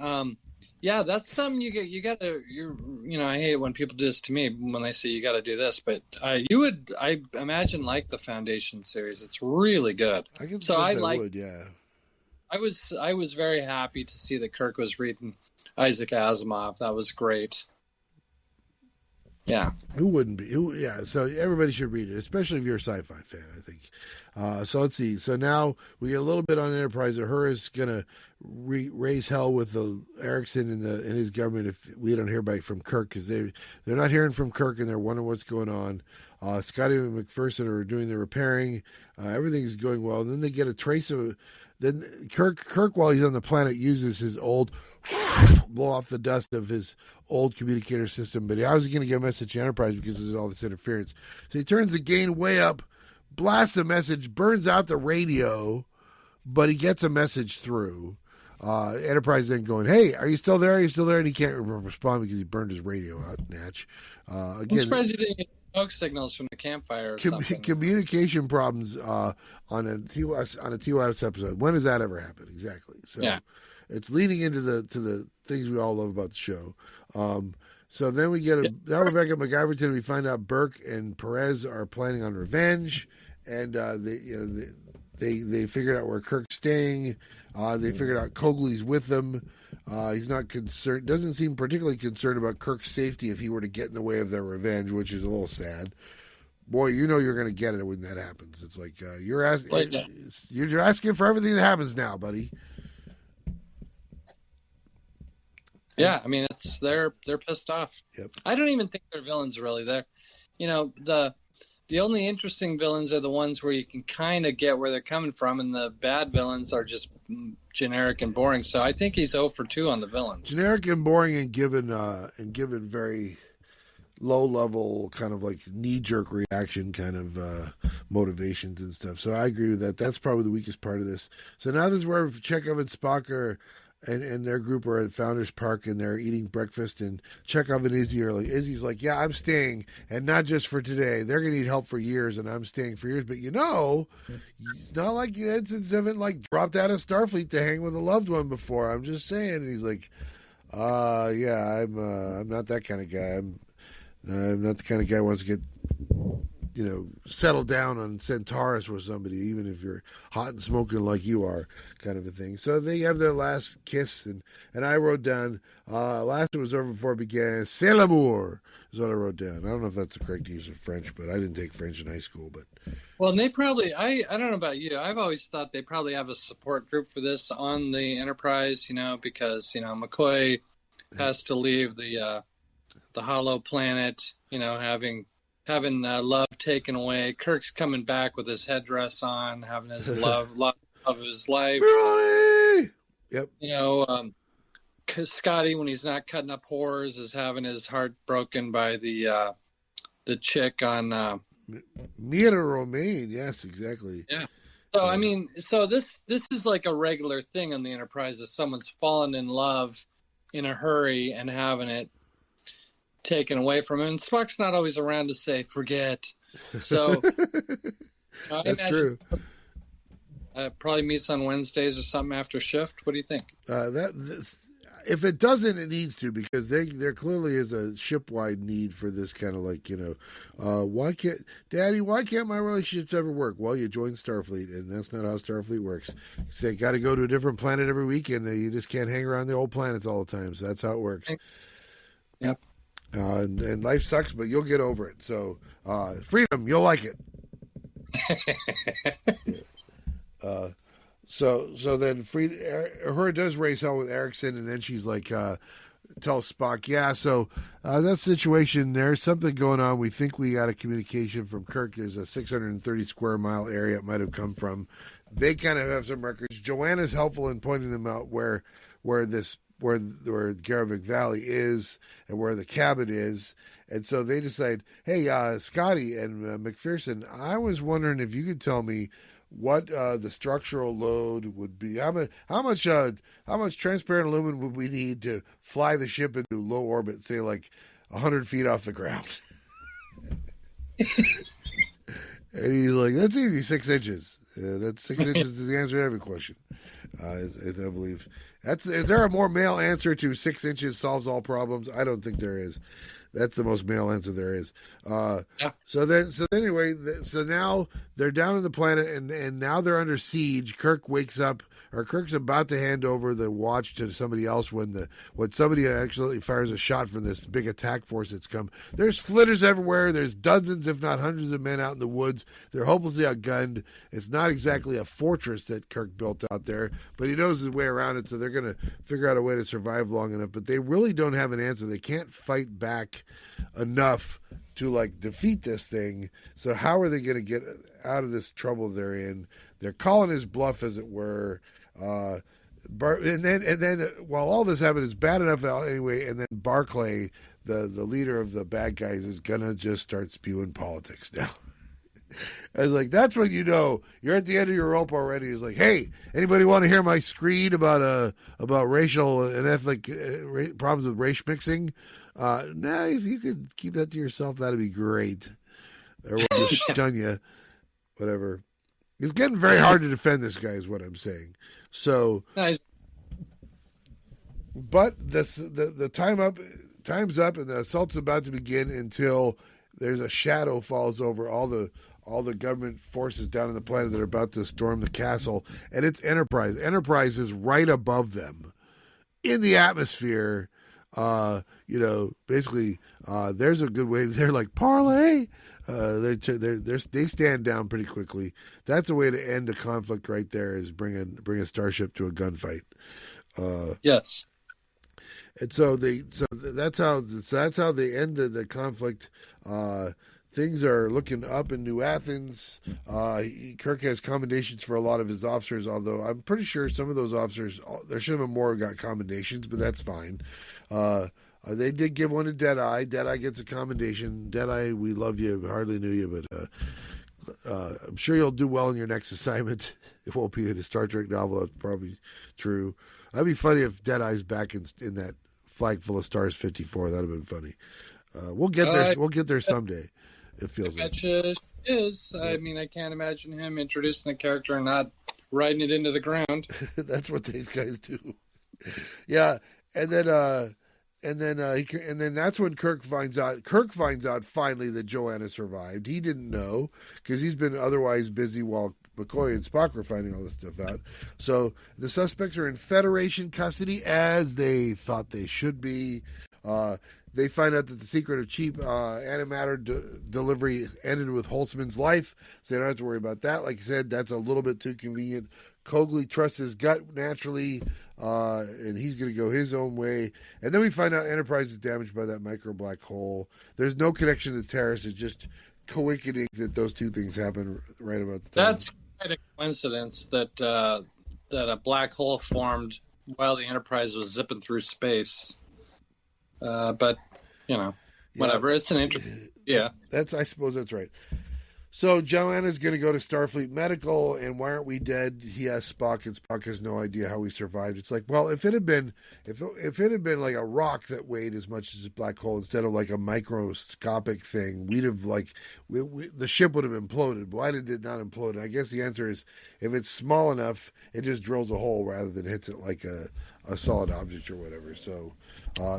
yeah, that's something you gotta I hate it when people do this to me when they say you gotta do this, but you would, I imagine, like the Foundation series. It's really good. I can so I like would, yeah. I was very happy to see that Kirk was reading Isaac Asimov. That was great. Yeah. Who wouldn't be? Yeah, so everybody should read it, especially if you're a sci-fi fan, I think. So let's see. So now we get a little bit on Enterprise. Uhura's going to raise hell with the Erickson and his government if we don't hear back from Kirk, because they're not hearing from Kirk, and they're wondering what's going on. Scotty and McPherson are doing the repairing. Everything's going well. And then they get a trace of... Then Kirk, while he's on the planet, uses his old... blow off the dust of his old communicator system, but I was going to get a message to Enterprise because there's all this interference. So he turns the gain way up, blasts the message, burns out the radio, but he gets a message through. Enterprise then going, "Hey, are you still there? Are you still there?" And he can't respond because he burned his radio out. Natch. Again, I'm surprised he didn't get smoke signals from the campfire or something. Communication problems on a TOS episode. When does that ever happen? Exactly. So. Yeah. It's leading into the things we all love about the show. So then we get now we're back at MacGyverton. We find out Burke and Perez are planning on revenge, and they figured out where Kirk's staying. They figured out Cogley's with them. He's not concerned. Doesn't seem particularly concerned about Kirk's safety if he were to get in the way of their revenge, which is a little sad. Boy, you're going to get it when that happens. It's like you're asking for everything that happens now, buddy. Yeah, I mean, they're pissed off. Yep. I don't even think they're villains really. They're, the only interesting villains are the ones where you can kind of get where they're coming from, and the bad villains are just generic and boring. So I think he's 0 for 2 on the villains. Generic and boring, and given very low level, kind of like knee jerk reaction kind of motivations and stuff. So I agree with that. That's probably the weakest part of this. So now this is where Chekhov and Spock are. And their group are at Founders Park, and they're eating breakfast, and Chekhov and Izzy are like, Izzy's like, yeah, I'm staying, and not just for today. They're going to need help for years, and I'm staying for years. But it's not like Ensigns haven't dropped out of Starfleet to hang with a loved one before. I'm just saying. And he's like, yeah, I'm not that kind of guy. I'm not the kind of guy who wants to get settle down on Centaurus with somebody, even if you're hot and smoking like you are, kind of a thing. So they have their last kiss, and I wrote down, last it was over before it began, c'est l'amour, is what I wrote down. I don't know if that's the correct use of French, but I didn't take French in high school. But well, and they probably, I don't know about you, I've always thought they probably have a support group for this on the Enterprise, because, McCoy has to leave the hollow planet, having love taken away. Kirk's coming back with his headdress on, having his love of his life. Ronnie! Yep. Scotty, when he's not cutting up whores, is having his heart broken by the chick on Mira Romaine. Yes, exactly. Yeah. So I mean, this is like a regular thing on the Enterprise. If someone's fallen in love in a hurry and having it taken away from him, and Spock's not always around to say forget. So that's true. Probably meets on Wednesdays or something after shift. What do you think? if it doesn't, it needs to, because there clearly is a ship-wide need for this kind of like, why can't my relationships ever work? Well, you join Starfleet, and that's not how Starfleet works. So you got to go to a different planet every week, and you just can't hang around the old planets all the time. So that's how it works. Yep. And life sucks, but you'll get over it. So freedom, you'll like it. So then her does race hell with Erickson, and then she's like, tells Spock, yeah, so that situation, there's something going on. We think we got a communication from Kirk. There's a 630 square mile area it might have come from. They kind of have some records. Joanna's helpful in pointing them out where Garavik Valley is and where the cabin is. And so they decide, hey, Scotty and McPherson, I was wondering if you could tell me what the structural load would be. How much transparent aluminum would we need to fly the ship into low orbit, say like 100 feet off the ground? And he's like, that's easy, 6 inches. That's 6 inches is the answer to every question. I believe. Is there a more male answer to 6 inches solves all problems? I don't think there is. That's the most male answer there is. Yeah. So now they're down on the planet, and now they're under siege. Kirk wakes up, or Kirk's about to hand over the watch to somebody else when somebody actually fires a shot from this big attack force that's come. There's flitters everywhere. There's dozens, if not hundreds, of men out in the woods. They're hopelessly outgunned. It's not exactly a fortress that Kirk built out there, but he knows his way around it, so they're going to figure out a way to survive long enough. But they really don't have an answer. They can't fight back enough to like defeat this thing. So how are they going to get out of this trouble they're in? They're calling his bluff, as it were. And then while all this happened, it's bad enough anyway. And then Barclay, the leader of the bad guys, is gonna just start spewing politics now. I was like, that's when you know you're at the end of your rope already. He's like, hey, anybody want to hear my screed about racial and ethnic problems with race mixing? If you could keep that to yourself, that'd be great. Or we'll just stun you. Whatever. It's getting very hard to defend this guy, is what I'm saying. So, nice. But the time's up, and the assault's about to begin until there's a shadow falls over all the government forces down on the planet that are about to storm the castle, and it's Enterprise. Enterprise is right above them in the atmosphere. Basically, there's a good way. They're like parlay. They stand down pretty quickly. That's a way to end a conflict right there. Is bring a starship to a gunfight. Yes. And so that's how they ended the conflict. Things are looking up in New Athens. Kirk has commendations for a lot of his officers, although I'm pretty sure some of those officers, there should have been more who got commendations, but that's fine. They did give one to Deadeye. Deadeye gets a commendation. Deadeye, we love you. Hardly knew you, but I'm sure you'll do well in your next assignment. It won't be in a Star Trek novel. That's probably true. That'd be funny if Deadeye's back in that Flag Full of Stars 54. That'd have been funny. We'll get there. We'll get there someday. It feels like it is. I mean, I can't imagine him introducing the character and not riding it into the ground. That's what these guys do. Yeah, and then that's when Kirk finds out. Kirk finds out finally that Joanna survived. He didn't know because he's been otherwise busy while McCoy and Spock were finding all this stuff out. So the suspects are in Federation custody, as they thought they should be. They find out that the secret of cheap antimatter delivery ended with Holtzman's life, so they don't have to worry about that. Like I said, that's a little bit too convenient. Cogley trusts his gut naturally, and he's going to go his own way. And then we find out Enterprise is damaged by that micro black hole. There's no connection to Terrace. It's just coinciding that those two things happen right about the time. That's quite a coincidence that a black hole formed while the Enterprise was zipping through space. But whatever. Yeah. It's an interesting. Yeah, I suppose that's right. So Joanna's going to go to Starfleet Medical, and why aren't we dead? He asks Spock, and Spock has no idea how we survived. It's like, well, if it had been like a rock that weighed as much as a black hole instead of like a microscopic thing, we'd have like the ship would have imploded. Why did it not implode? And I guess the answer is if it's small enough, it just drills a hole rather than hits it like a solid object or whatever. So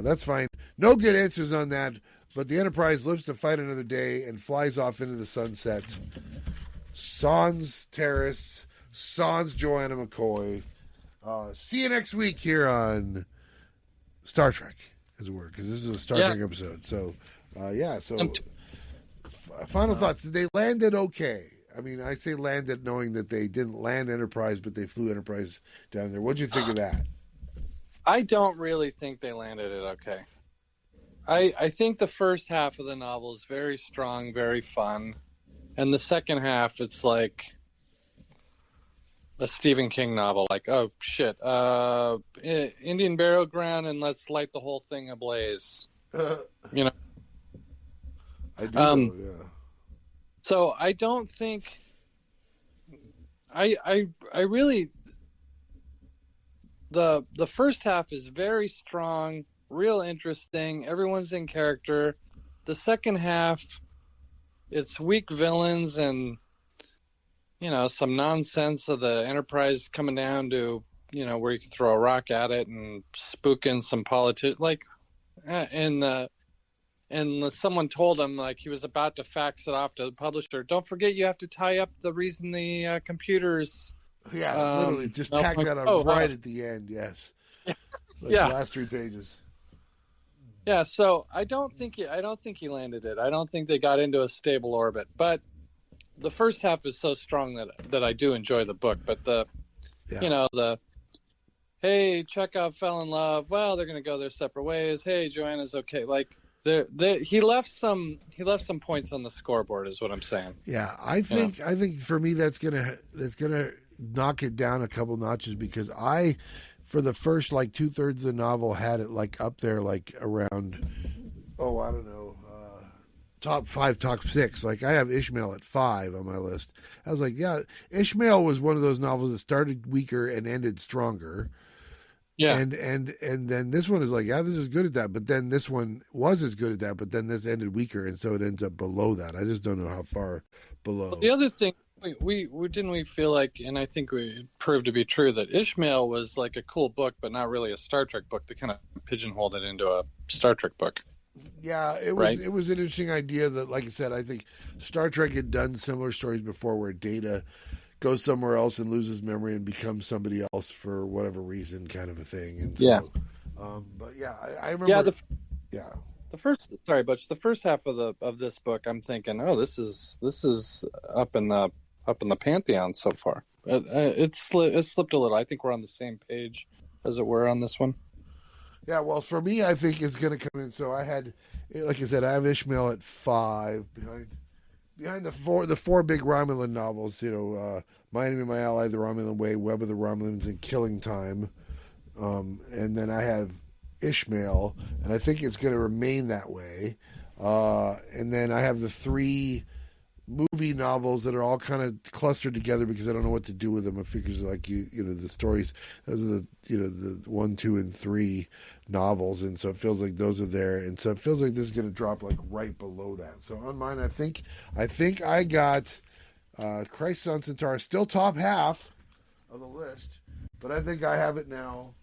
that's fine. No good answers on that. But the Enterprise lives to fight another day and flies off into the sunset. Sans terrorists, sans Joanna McCoy. See you next week here on Star Trek, as it were, because this is a Star Trek episode. So, final thoughts. Did they land it okay? I mean, I say landed knowing that they didn't land Enterprise, but they flew Enterprise down there. What'd you think of that? I don't really think they landed it okay. I think the first half of the novel is very strong, very fun. And the second half, it's like a Stephen King novel. Like, oh, shit. Indian burial ground, and let's light the whole thing ablaze. You know? I do, yeah. So I don't think... I really... The first half is very strong, real interesting. Everyone's in character. The second half, it's weak villains and, you know, some nonsense of the Enterprise coming down to, you know, where you can throw a rock at it and spook in some politics. Like, and someone told him, like, he was about to fax it off to the publisher. Don't forget, you have to tie up the reason the computers. Yeah, literally, just tack that on right at the end. Yes. Like the last 3 pages. Yeah, so I don't think he landed it. I don't think they got into a stable orbit. But the first half is so strong that I do enjoy the book. But hey, Chekhov fell in love. Well, they're going to go their separate ways. Hey, Joanna's okay. Like he left some points on the scoreboard, is what I'm saying. Yeah, I think for me that's gonna knock it down a couple notches because for the first like 2/3 of the novel had it like up there like around top 5, top 6. Like I have Ishmael at 5 on my list. I was like, yeah, Ishmael was one of those novels that started weaker and ended stronger. Yeah. And then this one is like, yeah, this is good at that, but then this one was as good at that, but then this ended weaker, and so it ends up below that. I just don't know how far below. Well, the other thing we feel like, and I think we proved to be true, that Ishmael was like a cool book, but not really a Star Trek book. They kind of pigeonholed it into a Star Trek book. Yeah, it was an interesting idea that, like I said, I think Star Trek had done similar stories before where Data goes somewhere else and loses memory and becomes somebody else for whatever reason, kind of a thing. And so, but yeah, I remember. The first half of this book, I'm thinking, oh, this is up in the pantheon so far. It slipped a little. I think we're on the same page, as it were, on this one. Yeah, well, for me, I think it's going to come in. So I had, like I said, I have Ishmael at 5 behind the four big Romulan novels. You know, My Enemy, My Ally, The Romulan Way, Web of the Romulans, and Killing Time. And then I have Ishmael, and I think it's going to remain that way. And then I have the 3 movie novels that are all kind of clustered together because I don't know what to do with them. I figure like you know the stories, those are the 1, 2, and 3 novels, and so it feels like those are there, and so it feels like this is going to drop like right below that. So on mine, I think I got Crisis on Centaurus still top half of the list, but I think I have it now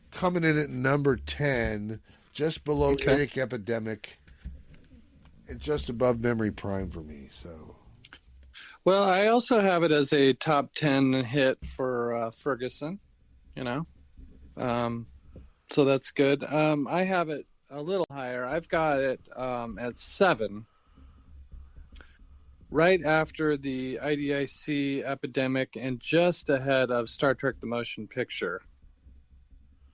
coming in at number 10, just below Idic Epidemic, and just above Memory Prime for me. So, well, I also have it as a top 10 hit for Ferguson. You know, so that's good. I have it a little higher. I've got it at 7, right after the IDIC Epidemic, and just ahead of Star Trek: The Motion Picture.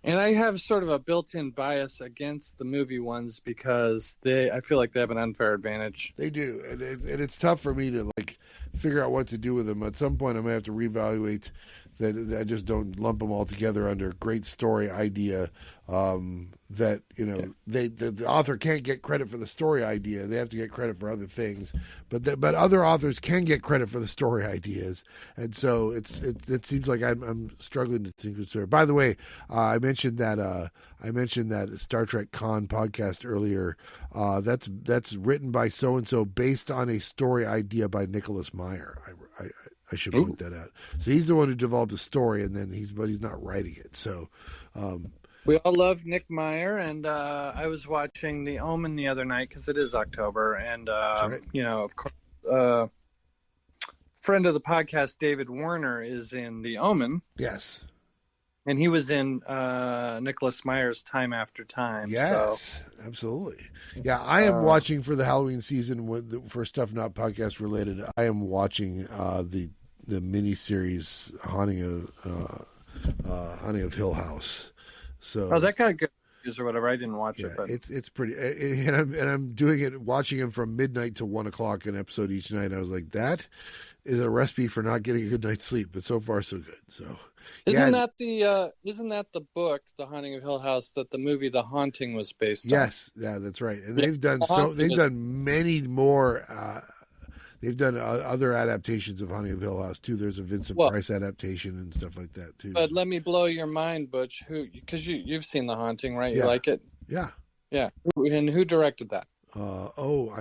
And I have sort of a built-in bias against the movie ones because I feel like they have an unfair advantage. They do, and it's tough for me to like figure out what to do with them. At some point, I'm gonna have to reevaluate that I just don't lump them all together under great story idea. That the author can't get credit for the story idea; they have to get credit for other things. But other authors can get credit for the story ideas, and so it seems like I'm struggling to think of story. By the way, I mentioned that Star Trek Con podcast earlier. That's written by so and so based on a story idea by Nicholas Meyer. I should point that out. So he's the one who developed the story, and then he's not writing it. So we all love Nick Meyer, and I was watching The Omen the other night because it is October, and right. Of course, friend of the podcast David Warner is in The Omen. Yes, and he was in Nicholas Meyer's Time After Time. Yes, so. Absolutely. Yeah, I am watching for the Halloween season for stuff not podcast related. I am watching the miniseries Haunting of Hill House. So that got good reviews or whatever. I didn't watch it, but it's pretty. And I'm doing it, watching him from midnight to 1 o'clock an episode each night. I was like, that is a recipe for not getting a good night's sleep. But so far, so good. So. Isn't that the book, The Haunting of Hill House, that the movie The Haunting was based on? Yes, yeah, that's right. And they've done many more. They've done other adaptations of Haunting of Hill House too. There's a Vincent Price adaptation and stuff like that too. But let me blow your mind, Butch. Because you've seen The Haunting, right? Yeah. You like it? Yeah. Yeah. And who directed that? I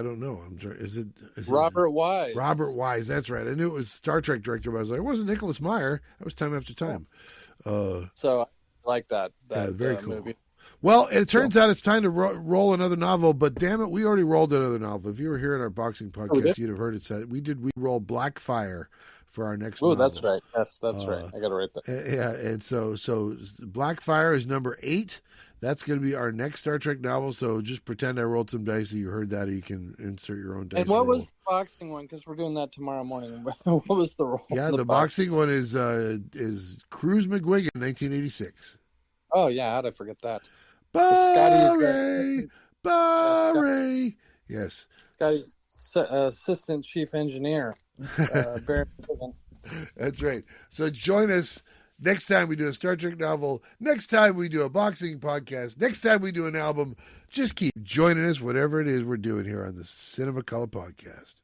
don't know. Is it Robert Wise? Robert Wise, that's right. I knew it was Star Trek director, but I was like, it wasn't Nicholas Meyer. That was Time After Time. So I like that very cool. movie. Well, it turns out it's time to roll another novel, but damn it, we already rolled another novel. If you were here in our boxing podcast, you'd have heard it said. We rolled Blackfire for our next novel. Oh, that's right. Yes, that's right. I got to write that. Yeah, and so Blackfire is number 8. That's going to be our next Star Trek novel, so just pretend I rolled some dice so you heard that, or you can insert your own dice. And what was the boxing one? Because we're doing that tomorrow morning. What was the roll? Yeah, the boxing one is Cruz McGuigan, 1986. Oh, yeah, how'd I forget that? Barry! Yes. Scotty's assistant chief engineer. Barry. That's right. So join us next time we do a Star Trek novel. Next time we do a boxing podcast. Next time we do an album. Just keep joining us, whatever it is we're doing here on the Cinema Color Podcast.